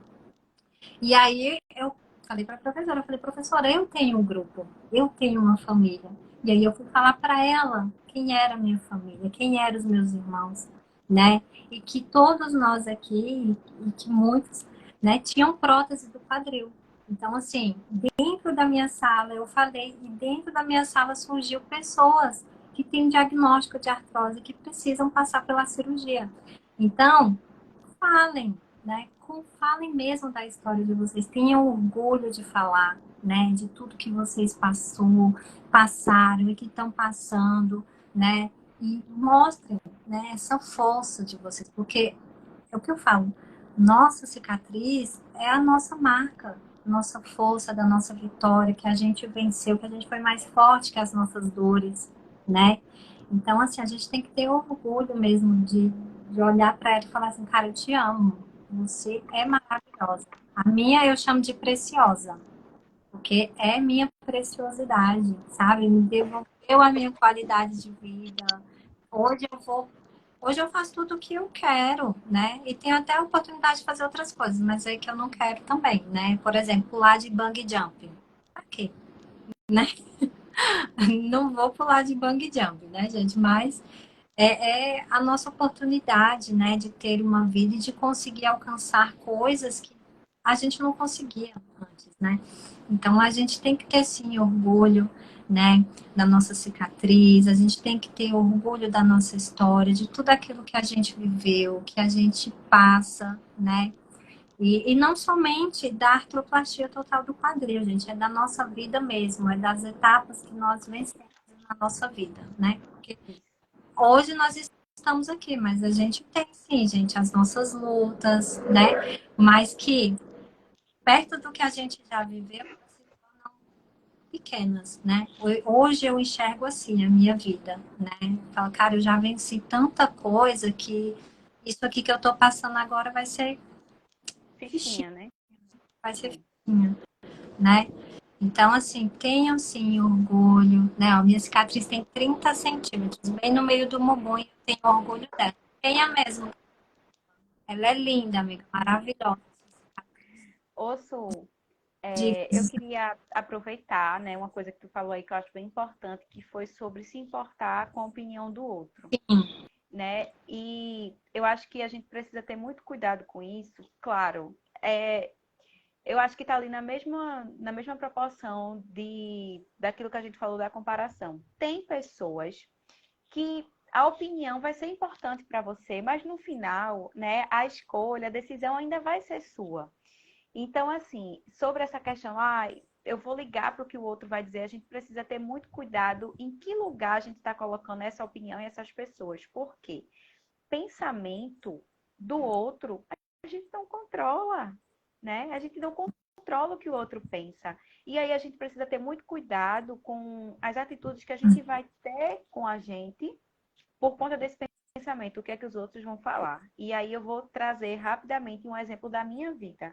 E aí eu falei para a professora, eu falei, professora, eu tenho um grupo, eu tenho uma família. E aí eu fui falar para ela quem era a minha família, quem eram os meus irmãos, né? E que todos nós aqui, e que muitos, né, tinham prótese do quadril. Então, assim, dentro da minha sala, eu falei, e dentro da minha sala surgiu pessoas que têm diagnóstico de artrose, que precisam passar pela cirurgia. Então, falem, né? Falem mesmo da história de vocês. Tenham orgulho de falar, né? De tudo que vocês passaram e que estão passando, né? E mostrem, né? Essa força de vocês, porque é o que eu falo. Nossa cicatriz é a nossa marca, nossa força da nossa vitória, que a gente venceu, que a gente foi mais forte que as nossas dores, né? Então, assim, a gente tem que ter orgulho mesmo de olhar para ela e falar assim, cara, eu te amo. Você é maravilhosa. A minha eu chamo de preciosa, porque é minha preciosidade, sabe? Me devolveu a minha qualidade de vida. Hoje eu vou, hoje eu faço tudo o que eu quero, né? E tenho até a oportunidade de fazer outras coisas, mas é que eu não quero também, né? Por exemplo, pular de bungee jumping. Pra quê? Né? Não vou pular de bungee jumping, né, gente? Mas é a nossa oportunidade, né, de ter uma vida e de conseguir alcançar coisas que a gente não conseguia antes, né? Então a gente tem que ter sim orgulho, né, da nossa cicatriz, a gente tem que ter orgulho da nossa história, de tudo aquilo que a gente viveu, que a gente passa, né? E não somente da artroplastia total do quadril, gente, é da nossa vida mesmo, é das etapas que nós vencemos na nossa vida, né? Porque hoje nós estamos aqui, mas a gente tem sim, gente, as nossas lutas, né? Mas que perto do que a gente já viveu, se tornam pequenas, né? Hoje eu enxergo assim a minha vida, né? Falo, cara, eu já venci tanta coisa que isso aqui que eu tô passando agora vai ser fichinha,
Fichinha, né?
vai ser
É.
fichinha, né? Então, assim, tenham sim orgulho, né? A minha cicatriz tem 30 centímetros, bem no meio do bumbum, e eu tenho orgulho dela. Tenha mesmo. Ela é linda, amiga, maravilhosa.
Osso, eu
Diga.
queria aproveitar, né, uma coisa que tu falou aí que eu acho bem importante, que foi sobre se importar com a opinião do outro,
Sim,
né? E eu acho que a gente precisa ter muito cuidado com isso. Claro, eu acho que está ali na mesma proporção daquilo que a gente falou da comparação. Tem pessoas que a opinião vai ser importante para você, mas no final, né, a escolha, a decisão ainda vai ser sua. Então, assim, sobre essa questão, eu vou ligar para o que o outro vai dizer, a gente precisa ter muito cuidado em que lugar a gente está colocando essa opinião e essas pessoas. Por quê? Pensamento do outro, a gente não controla, né? A gente não controla o que o outro pensa. E aí a gente precisa ter muito cuidado com as atitudes que a gente vai ter com a gente por conta desse pensamento, o que é que os outros vão falar. E aí eu vou trazer rapidamente um exemplo da minha vida.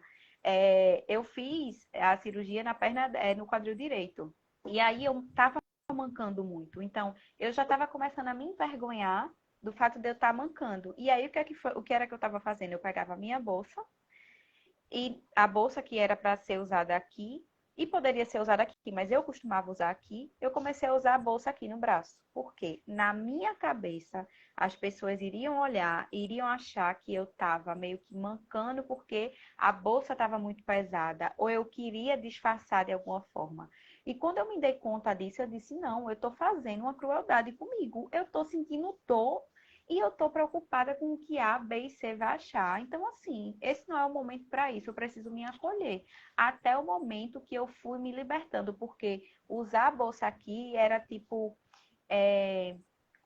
Eu fiz a cirurgia na perna, no quadril direito. E aí eu estava mancando muito. Então, eu já estava começando a me envergonhar do fato de eu estar mancando. E aí, o que era que eu estava fazendo? Eu pegava a minha bolsa, e a bolsa que era para ser usada aqui, e poderia ser usada aqui, mas eu costumava usar aqui, eu comecei a usar a bolsa aqui no braço. Porque na minha cabeça, as pessoas iriam olhar, iriam achar que eu estava meio que mancando porque a bolsa estava muito pesada, ou eu queria disfarçar de alguma forma. E quando eu me dei conta disso, eu disse, não, eu estou fazendo uma crueldade comigo. Eu estou sentindo dor e eu tô preocupada com o que A, B e C vai achar. Então, assim, esse não é o momento para isso. Eu preciso me acolher. Até o momento que eu fui me libertando, porque usar a bolsa aqui era tipo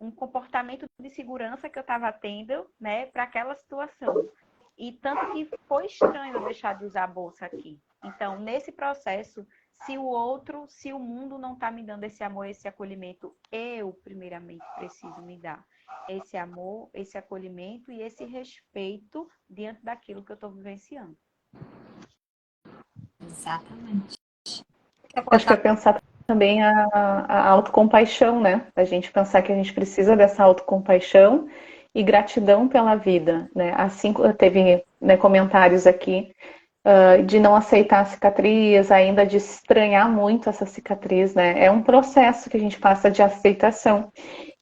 um comportamento de segurança que eu estava tendo, né, para aquela situação. E tanto que foi estranho eu deixar de usar a bolsa aqui. Então, nesse processo, se o outro, se o mundo não está me dando esse amor, esse acolhimento, eu primeiramente preciso me dar esse amor, esse acolhimento e esse respeito diante daquilo que eu estou vivenciando.
Exatamente. Quer
Acho que é
botar...
pensar também a autocompaixão, né? A gente pensar que a gente precisa dessa autocompaixão e gratidão pela vida, né? Assim, teve, né, comentários aqui de não aceitar a cicatriz, ainda de estranhar muito essa cicatriz, né? É um processo que a gente passa de aceitação.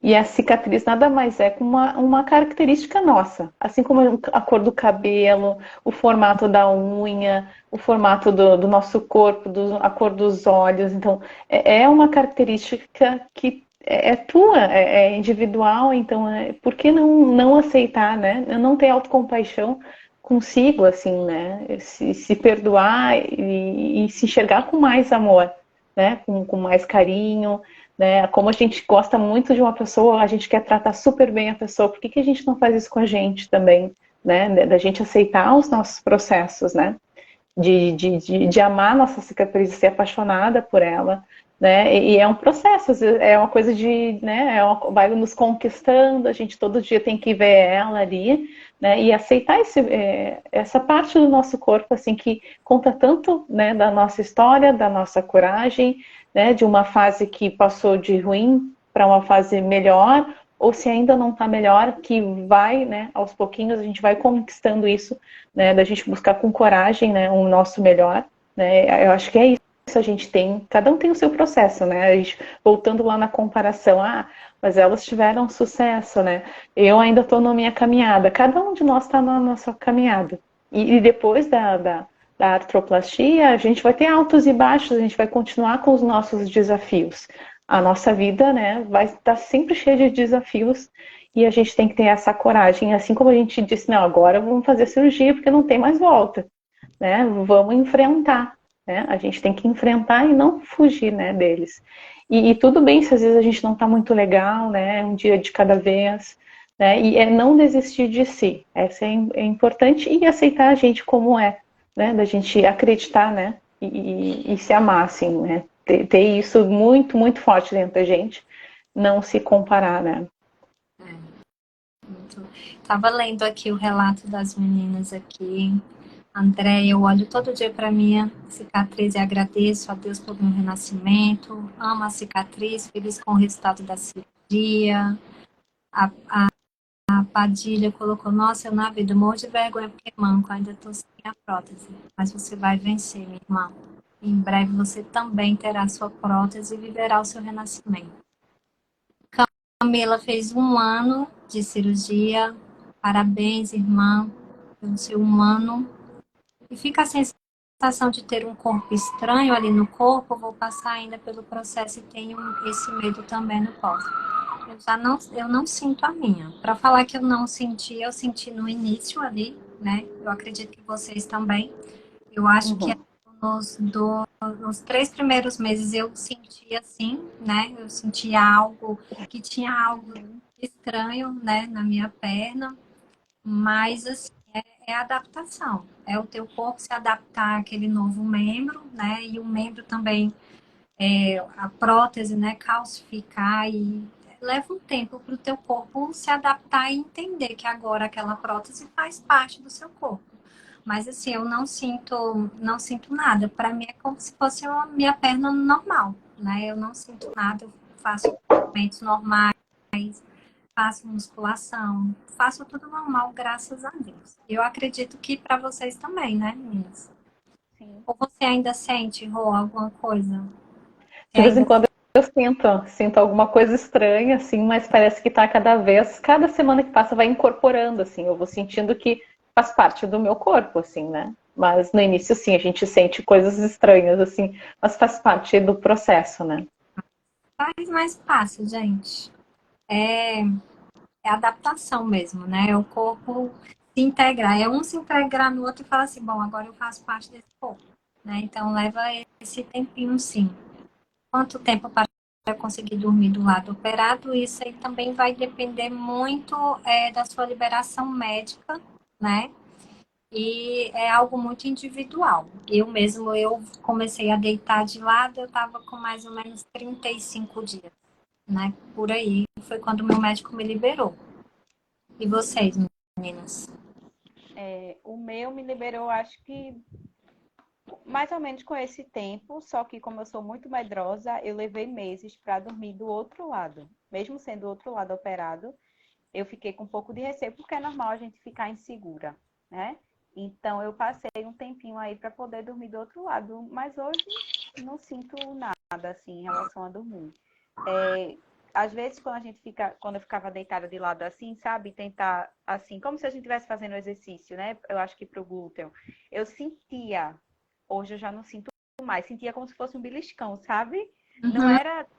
E a cicatriz nada mais é que uma característica nossa, assim como a cor do cabelo, o formato da unha, o formato do nosso corpo, a cor dos olhos. Então, é uma característica que é tua, é individual. Então, por que não aceitar, né? Não ter autocompaixão consigo, assim, né? Se perdoar e se enxergar com mais amor, né? Com mais carinho, né? Como a gente gosta muito de uma pessoa, a gente quer tratar super bem a pessoa, por que a gente não faz isso com a gente também, né? Da gente aceitar os nossos processos, né? De amar nossa cicatriz, ser apaixonada por ela, né? E é um processo, é uma coisa de, né? Vai nos conquistando, a gente todo dia tem que ver ela ali, né? E aceitar essa parte do nosso corpo, assim, que conta tanto, né? Da nossa história, da nossa coragem, né? De uma fase que passou de ruim para uma fase melhor, ou se ainda não está melhor, que vai, né? Aos pouquinhos a gente vai conquistando isso, né, da gente buscar com coragem, né, o nosso melhor, né, eu acho que é isso, a gente tem, cada um tem o seu processo, né, a gente, voltando lá na comparação, mas elas tiveram sucesso, né, eu ainda estou na minha caminhada, cada um de nós está na nossa caminhada, e depois da artroplastia, a gente vai ter altos e baixos, a gente vai continuar com os nossos desafios, a nossa vida, né, vai estar sempre cheia de desafios, e a gente tem que ter essa coragem, assim como a gente disse, não, agora vamos fazer cirurgia porque não tem mais volta, né? Vamos enfrentar, né? A gente tem que enfrentar e não fugir, né, deles. E tudo bem se às vezes a gente não está muito legal, né? Um dia de cada vez, né? E é não desistir de si. Essa é importante e aceitar a gente como é, né? Da gente acreditar, né? E se amar, assim, né? Ter isso muito, muito forte dentro da gente, não se comparar, né?
Tava lendo aqui o relato das meninas aqui. André, eu olho todo dia para minha cicatriz e agradeço a Deus pelo meu renascimento. Amo a cicatriz, feliz com o resultado da cirurgia. A Padilha colocou, nossa, eu na vida morro de vergonha porque manco, ainda estou sem a prótese. Mas você vai vencer, minha irmã. Em breve você também terá sua prótese e viverá o seu renascimento. Camila fez 1 ano de cirurgia. Parabéns, irmã, pelo seu 1 ano. E fica a sensação de ter um corpo estranho ali no corpo. Eu vou passar ainda pelo processo e tenho esse medo também no pós. Eu não sinto a minha. Para falar que eu não senti, eu senti no início ali, né? Eu acredito que vocês também. Eu acho que nos 3 primeiros meses eu sentia assim, né? Eu sentia algo, que tinha algo estranho, né, na minha perna, mas assim, é adaptação. É o teu corpo se adaptar àquele novo membro, né? E o membro também, a prótese, né, calcificar e leva um tempo para o teu corpo se adaptar e entender que agora aquela prótese faz parte do seu corpo. Mas assim, eu não sinto nada. Para mim é como se fosse a minha perna normal, né? Eu não sinto nada, eu faço movimentos normais, faço musculação, faço tudo normal, graças a Deus. Eu acredito que para vocês também, né, meninas?
Sim.
Ou você ainda sente, Rô, alguma coisa? Você
De vez em
ainda...
quando eu sinto alguma coisa estranha, assim, mas parece que tá cada semana que passa vai incorporando, assim, eu vou sentindo que faz parte do meu corpo, assim, né? Mas no início, sim, a gente sente coisas estranhas, assim, mas faz parte do processo, né?
Faz mais fácil, gente. É, é adaptação mesmo, né? É o corpo se integrar. É um se integrar no outro e falar assim, bom, agora eu faço parte desse corpo, né? Então leva esse tempinho, sim. Quanto tempo para conseguir dormir do lado operado? Isso aí também vai depender muito da sua liberação médica, né? E é algo muito individual. Eu comecei a deitar de lado, eu estava com mais ou menos 35 dias, né? Por aí foi quando meu médico me liberou. E vocês, meninas?
O meu me liberou, acho que mais ou menos com esse tempo, só que como eu sou muito medrosa, eu levei meses para dormir do outro lado. Mesmo sendo do outro lado operado, eu fiquei com um pouco de receio, porque é normal a gente ficar insegura, né? Então eu passei um tempinho aí para poder dormir do outro lado, mas hoje não sinto nada assim em relação a dormir. Às vezes quando eu ficava deitada de lado assim, sabe, tentar assim, como se a gente estivesse fazendo exercício, né? Eu acho que pro glúteo, eu sentia. Hoje eu já não sinto mais, sentia como se fosse um beliscão, sabe? Não
Uhum.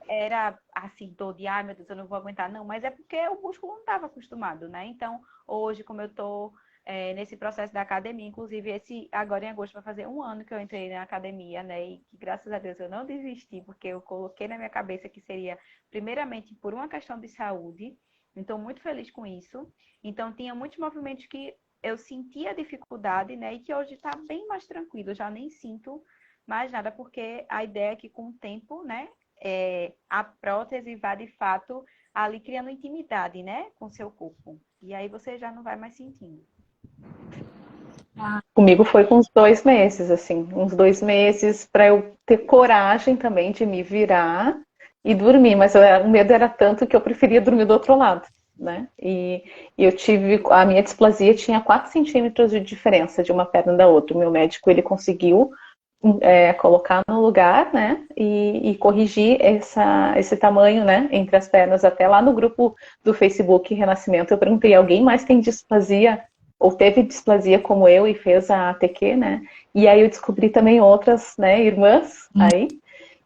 era assim, dor de, ai meu Deus, eu não vou aguentar, não, mas é porque o músculo não estava acostumado, né? Então, hoje, como eu tô nesse processo da academia, inclusive agora em agosto vai fazer um ano que eu entrei na academia, né? E que graças a Deus eu não desisti, porque eu coloquei na minha cabeça que seria primeiramente por uma questão de saúde. Então, muito feliz com isso. Então, tinha muitos movimentos que eu sentia dificuldade, né? E que hoje está bem mais tranquilo, eu já nem sinto mais nada, porque a ideia é que com o tempo, né? A prótese vai de fato ali criando intimidade, né? Com o seu corpo. E aí você já não vai mais sentindo.
Ah,
Comigo foi com uns 2 meses, assim, uns 2 meses para eu ter coragem também de me virar e dormir, mas o medo era tanto que eu preferia dormir do outro lado, né? E eu tive, a minha displasia tinha 4 centímetros de diferença de uma perna da outra. O meu médico, ele conseguiu colocar no lugar, né, e corrigir esse tamanho, né, entre as pernas. Até lá no grupo do Facebook Renascimento, eu perguntei, alguém mais tem displasia ou teve displasia como eu e fez a ATQ, né? E aí eu descobri também outras, né, irmãs aí,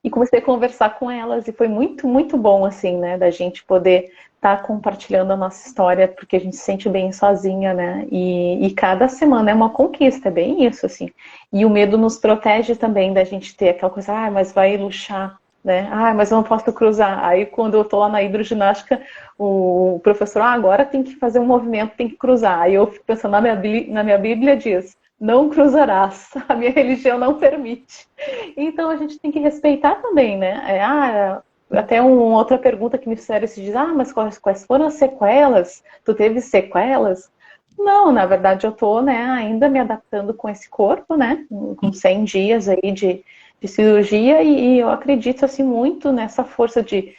e comecei a conversar com elas, e foi muito, muito bom, assim, né, da gente poder estar compartilhando a nossa história, porque a gente se sente bem sozinha, né, e cada semana é uma conquista, é bem isso, assim, e o medo nos protege também da gente ter aquela coisa, ah, mas vai luxar, né, ah, mas eu não posso cruzar, aí quando eu tô lá na hidroginástica, o professor, ah, agora tem que fazer um movimento, tem que cruzar, aí eu fico pensando, na minha Bíblia diz, não cruzarás, a minha religião não permite. Então a gente tem que respeitar também, né? Até uma outra pergunta que me fizeram esses dias, mas quais foram as sequelas? Tu teve sequelas? Não, na verdade eu tô, né, ainda me adaptando com esse corpo, né, com 100 dias aí de cirurgia e eu acredito, assim, muito nessa força de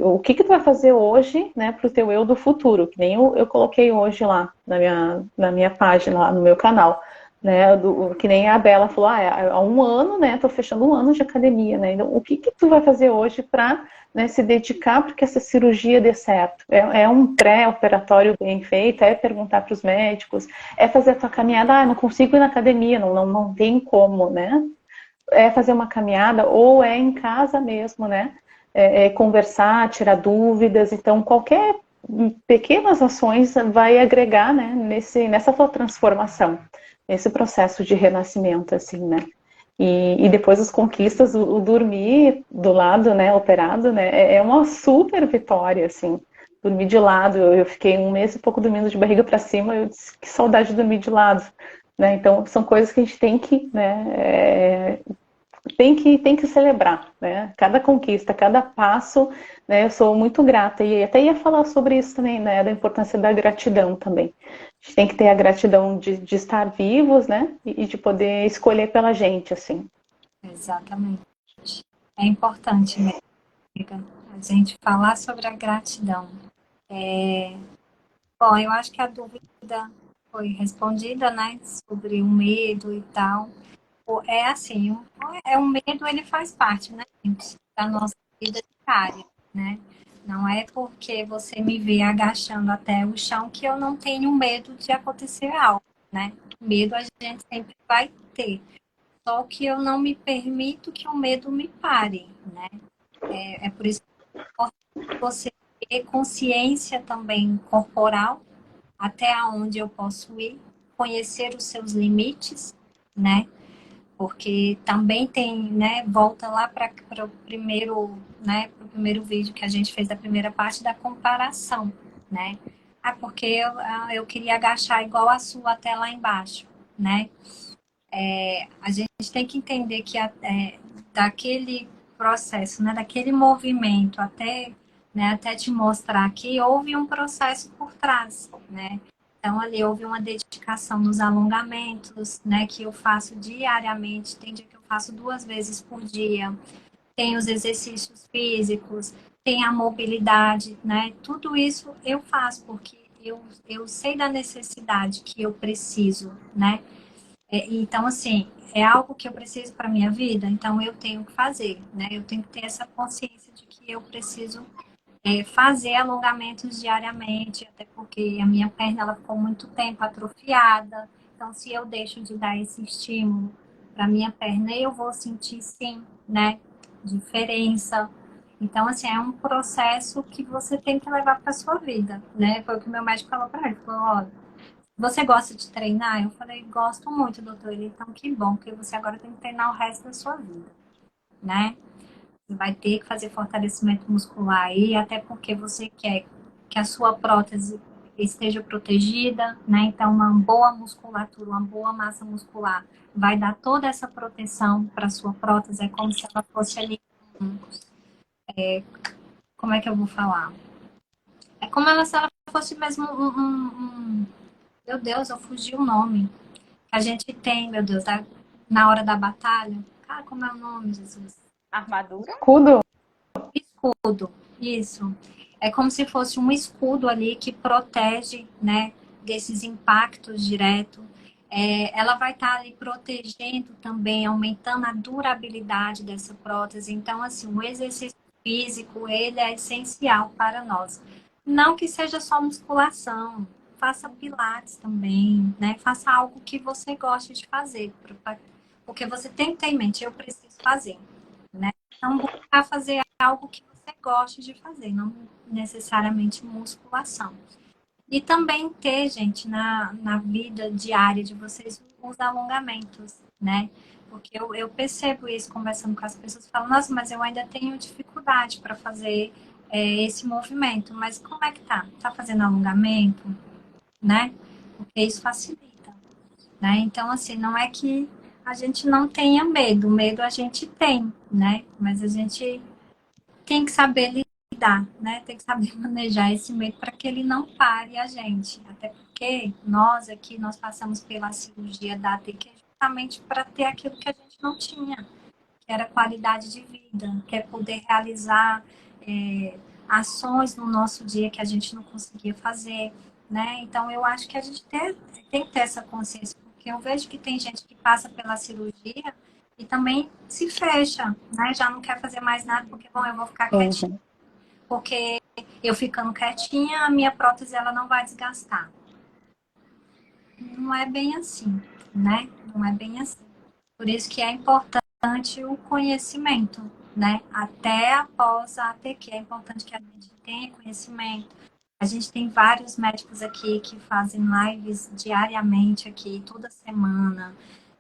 o que tu vai fazer hoje, né, pro teu eu do futuro, que nem eu coloquei hoje lá na minha página, lá no meu canal, né, que nem a Bela falou, há um ano, né, tô fechando um ano de academia, né, então o que tu vai fazer hoje para, né, se dedicar para que essa cirurgia dê certo? É um pré-operatório bem feito, é perguntar para os médicos, é fazer a tua caminhada, não consigo ir na academia, não tem como, né, é fazer uma caminhada ou é em casa mesmo, né, conversar, tirar dúvidas, então qualquer pequenas ações vai agregar, né, nessa tua transformação, nesse processo de renascimento, assim, né. E depois as conquistas, o dormir do lado, né, operado, né, é uma super vitória, assim. Dormir de lado, eu fiquei um mês e pouco dormindo de barriga para cima, eu disse que saudade de dormir de lado, né. Então são coisas que a gente tem que, né, tem que celebrar, né? Cada conquista, cada passo, né? Eu sou muito grata e até ia falar sobre isso também, né? Da importância da gratidão também. A gente tem que ter a gratidão de estar vivos, né? E de poder escolher pela gente, assim.
exatamente. É importante mesmo, amiga, a gente falar sobre a gratidão. Bom, eu acho que a dúvida foi respondida, né? Sobre o medo e tal. É assim, o medo ele faz parte, né, gente, da nossa vida diária, né? Não é porque você me vê agachando até o chão que eu não tenho medo de acontecer algo, né? Medo a gente sempre vai ter. Só que eu não me permito que o medo me pare, né? É por isso que é importante você ter consciência também corporal, até onde eu posso ir, conhecer os seus limites, né? Porque também tem, né, volta lá para o primeiro, né, pro primeiro vídeo que a gente fez da primeira parte da comparação, né? Porque eu queria agachar igual a sua até lá embaixo. né? A gente tem que entender que daquele processo, né, daquele movimento até, né, até te mostrar que houve um processo por trás, né? Então ali houve uma dedicação nos alongamentos, né, que eu faço diariamente, tem dia que eu faço 2 vezes por dia, tem os exercícios físicos, tem a mobilidade, né? Tudo isso eu faço porque eu sei da necessidade que eu preciso, né? Então, assim, é algo que eu preciso para minha vida, então eu tenho que fazer, né? Eu tenho que ter essa consciência de que eu preciso fazer alongamentos diariamente, até porque a minha perna ela ficou muito tempo atrofiada. Então, se eu deixo de dar esse estímulo para minha perna, eu vou sentir sim, né? Diferença. Então, assim, é um processo que você tem que levar para sua vida, né? Foi o que meu médico falou para ele. Ele falou, olha, você gosta de treinar? Eu falei, gosto muito, doutor. Ele, então, que bom, porque você agora tem que treinar o resto da sua vida, né? Você vai ter que fazer fortalecimento muscular aí, até porque você quer que a sua prótese esteja protegida, né? Então, uma boa musculatura, uma boa massa muscular vai dar toda essa proteção para a sua prótese. É como se ela fosse ali, como é que eu vou falar? É como se ela fosse mesmo meu Deus, eu fugi o nome. A gente tem, meu Deus, na hora da batalha. Cara, como é o nome, Jesus?
Armadura?
Escudo?
Escudo, isso. É como se fosse um escudo ali que protege, né, desses impactos diretos. Ela vai estar ali protegendo também, aumentando a durabilidade dessa prótese. Então, assim, o exercício físico, ele é essencial para nós. Não que seja só musculação, faça pilates também, né? Faça algo que você goste de fazer, porque você tem que ter em mente, eu preciso fazer, né? Então, buscar fazer algo que você goste de fazer, não necessariamente musculação. E também ter, gente, na vida diária de vocês, os alongamentos, né? Porque eu percebo isso conversando com as pessoas, falam, nossa, mas eu ainda tenho dificuldade para fazer esse movimento. Mas como é que tá? Tá fazendo alongamento, né? Porque isso facilita, né? Então, assim, não é que a gente não tenha medo, medo a gente tem, né? Mas a gente tem que saber lidar, né? Tem que saber manejar esse medo para que ele não pare a gente. Até porque nós aqui, nós passamos pela cirurgia da ATQ justamente para ter aquilo que a gente não tinha, que era qualidade de vida, que é poder realizar ações no nosso dia que a gente não conseguia fazer, né? Então, eu acho que a gente tem que ter essa consciência, porque eu vejo que tem gente que passa pela cirurgia e também se fecha, né? Já não quer fazer mais nada, porque, bom, eu vou ficar quietinha,
Uhum.
porque eu ficando quietinha, a minha prótese ela não vai desgastar. Não é bem assim, né? Não é bem assim. Por isso que é importante o conhecimento, né? Até após a ATQ, é importante que a gente tenha conhecimento. A gente tem vários médicos aqui que fazem lives diariamente aqui, toda semana.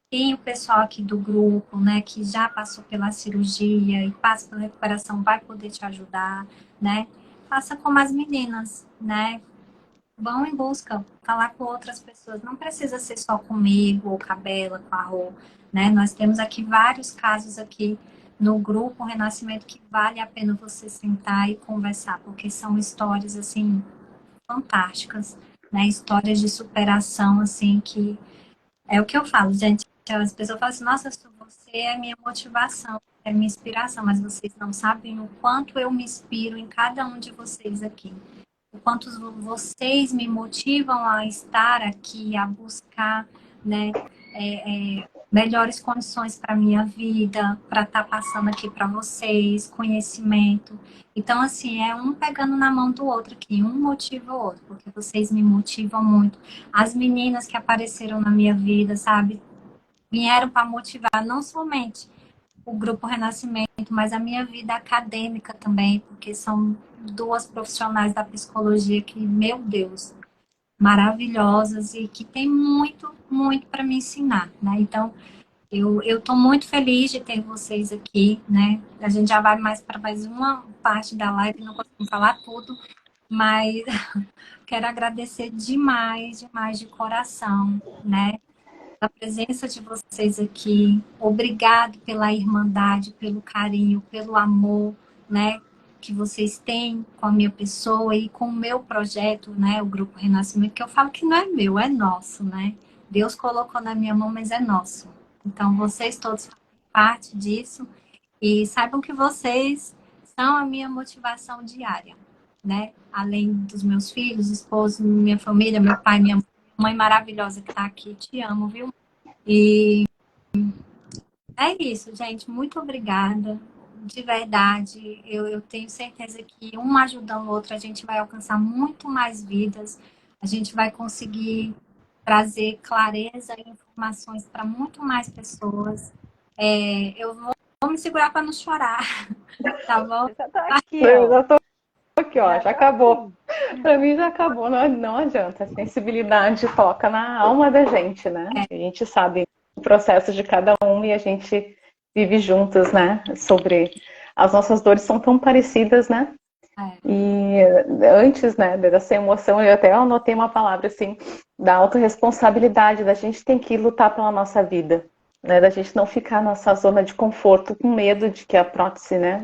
Tem o pessoal aqui do grupo, né, que já passou pela cirurgia e passa pela recuperação, vai poder te ajudar, né? Faça como as meninas, né? Vão em busca, falar com outras pessoas. Não precisa ser só comigo, ou com a Bela, com a Rô, né? Nós temos aqui vários casos aqui no grupo Renascimento que vale a pena você sentar e conversar, porque são histórias, assim, fantásticas, né? Histórias de superação, assim, que é o que eu falo, gente. As pessoas falam assim, nossa, você é minha motivação, é minha inspiração, mas vocês não sabem o quanto eu me inspiro em cada um de vocês aqui. O quanto vocês me motivam a estar aqui, a buscar, né, melhores condições para a minha vida, para estar passando aqui para vocês, conhecimento. Então, assim, é um pegando na mão do outro aqui, um motiva o outro, porque vocês me motivam muito. As meninas que apareceram na minha vida, sabe, vieram para motivar não somente o Grupo Renascimento, mas a minha vida acadêmica também, porque são duas profissionais da psicologia que, meu Deus, maravilhosas e que tem muito, muito para me ensinar, né? Então, eu estou muito feliz de ter vocês aqui, né? A gente já vai mais para mais uma parte da live, não consigo falar tudo, mas quero agradecer demais, demais de coração, né? pela presença de vocês aqui. Obrigado pela irmandade, pelo carinho, pelo amor, né, que vocês têm com a minha pessoa e com o meu projeto, né, o Grupo Renascimento, que eu falo que não é meu, é nosso, né? Deus colocou na minha mão, mas é nosso. Então, vocês todos fazem parte disso e saibam que vocês são a minha motivação diária, né? Além dos meus filhos, esposo, minha família, meu pai, minha mãe maravilhosa que está aqui, te amo, viu? E é isso, gente. Muito obrigada. De verdade, eu tenho certeza que um ajudando o outro, a gente vai alcançar muito mais vidas, a gente vai conseguir trazer clareza e informações para muito mais pessoas. Eu vou me segurar para não chorar, tá bom?
Eu já tô aqui,
Eu
ó.
já tô aqui, ó,
Já
já
tô
acabou.
aqui.
Para mim já acabou, não, não adianta. A sensibilidade toca na alma da gente, né? A gente sabe o processo de cada um e a gente vive juntas, né? Sobre as nossas dores são tão parecidas, né?
É,
E antes, né, dessa emoção, eu até anotei uma palavra assim, da autorresponsabilidade, da gente tem que lutar pela nossa vida, né, da gente não ficar nessa zona de conforto com medo de que a prótese, né,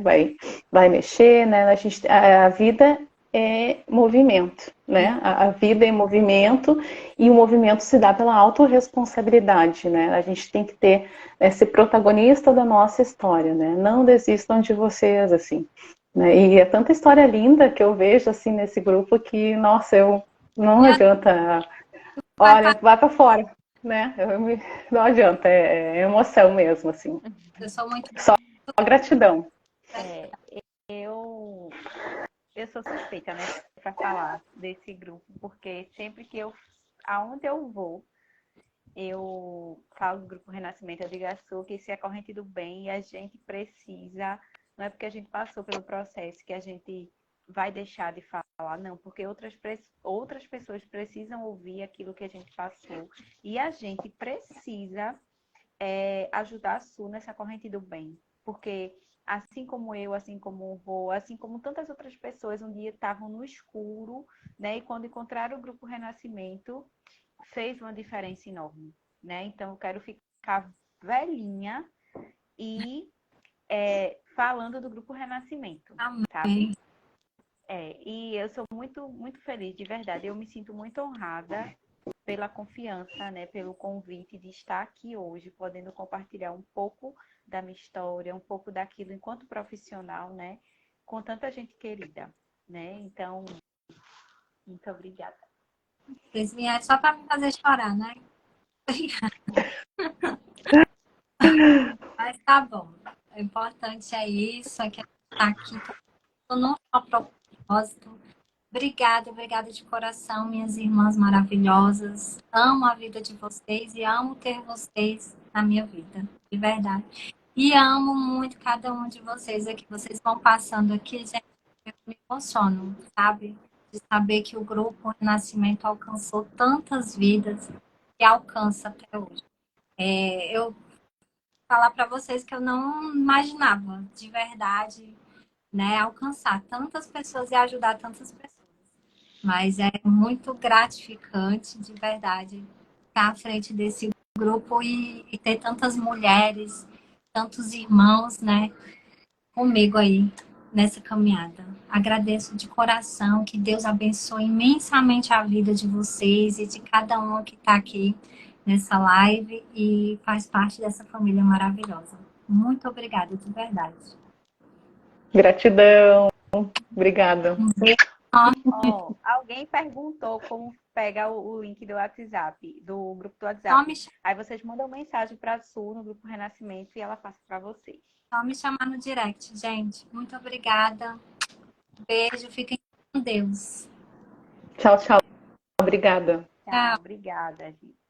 vai mexer, né, a vida é movimento, né, a vida é movimento e o movimento se dá pela autorresponsabilidade, né, a gente tem que ter esse protagonista da nossa história, né, não desistam de vocês, assim, né? E é tanta história linda que eu vejo assim nesse grupo que, nossa, eu não
e a
adianta.
vai
Olha, vai para fora, né? Não adianta, é emoção mesmo, assim.
eu sou muito
Só gratidão.
É, eu, eu sou suspeita, né, para falar desse grupo, porque sempre que aonde eu vou, eu falo do Grupo Renascimento, eu digo a Su que isso é a corrente do bem e a gente precisa, não é porque a gente passou pelo processo que a gente vai deixar de falar, não, porque outras pessoas precisam ouvir aquilo que a gente passou e a gente precisa ajudar a Su nessa corrente do bem, porque assim como eu, assim como o Rô, assim como tantas outras pessoas um dia estavam no escuro, né, e quando encontraram o Grupo Renascimento, fez uma diferença enorme, né? Então eu quero ficar velhinha e falando do Grupo Renascimento, sabe?
amém.
E eu sou muito, muito feliz, de verdade. Eu me sinto muito honrada pela confiança, né? Pelo convite de estar aqui hoje, podendo compartilhar um pouco da minha história, um pouco daquilo enquanto profissional, né? Com tanta gente querida, né? Então, muito obrigada.
Vocês vieram só para me fazer chorar, né? Mas tá bom. O importante é isso, é que a gente tá aqui num só propósito. Obrigada, obrigada de coração, minhas irmãs maravilhosas. Amo a vida de vocês e amo ter vocês na minha vida, de verdade. E amo muito cada um de vocês aqui. Vocês vão passando aqui, gente, eu me emociono, sabe? De saber que o Grupo Renascimento alcançou tantas vidas e alcança até hoje. Eu falar para vocês que eu não imaginava, de verdade, né, alcançar tantas pessoas e ajudar tantas pessoas. Mas é muito gratificante, de verdade, estar à frente desse grupo e ter tantas mulheres, tantos irmãos, né, comigo aí nessa caminhada. Agradeço de coração, que Deus abençoe imensamente a vida de vocês e de cada um que está aqui nessa live e faz parte dessa família maravilhosa. Muito obrigada, de verdade.
Gratidão. Obrigada.
Um beijo.
Oh, alguém perguntou como pega o link do WhatsApp, do grupo do
Só
WhatsApp.
me,
Aí vocês mandam mensagem para a Su no grupo Renascimento e ela passa para vocês.
só me chamar no direct, gente. Muito obrigada. Beijo, fiquem com Deus.
Tchau, tchau. Obrigada.
Tchau,
Tchau.
obrigada, gente.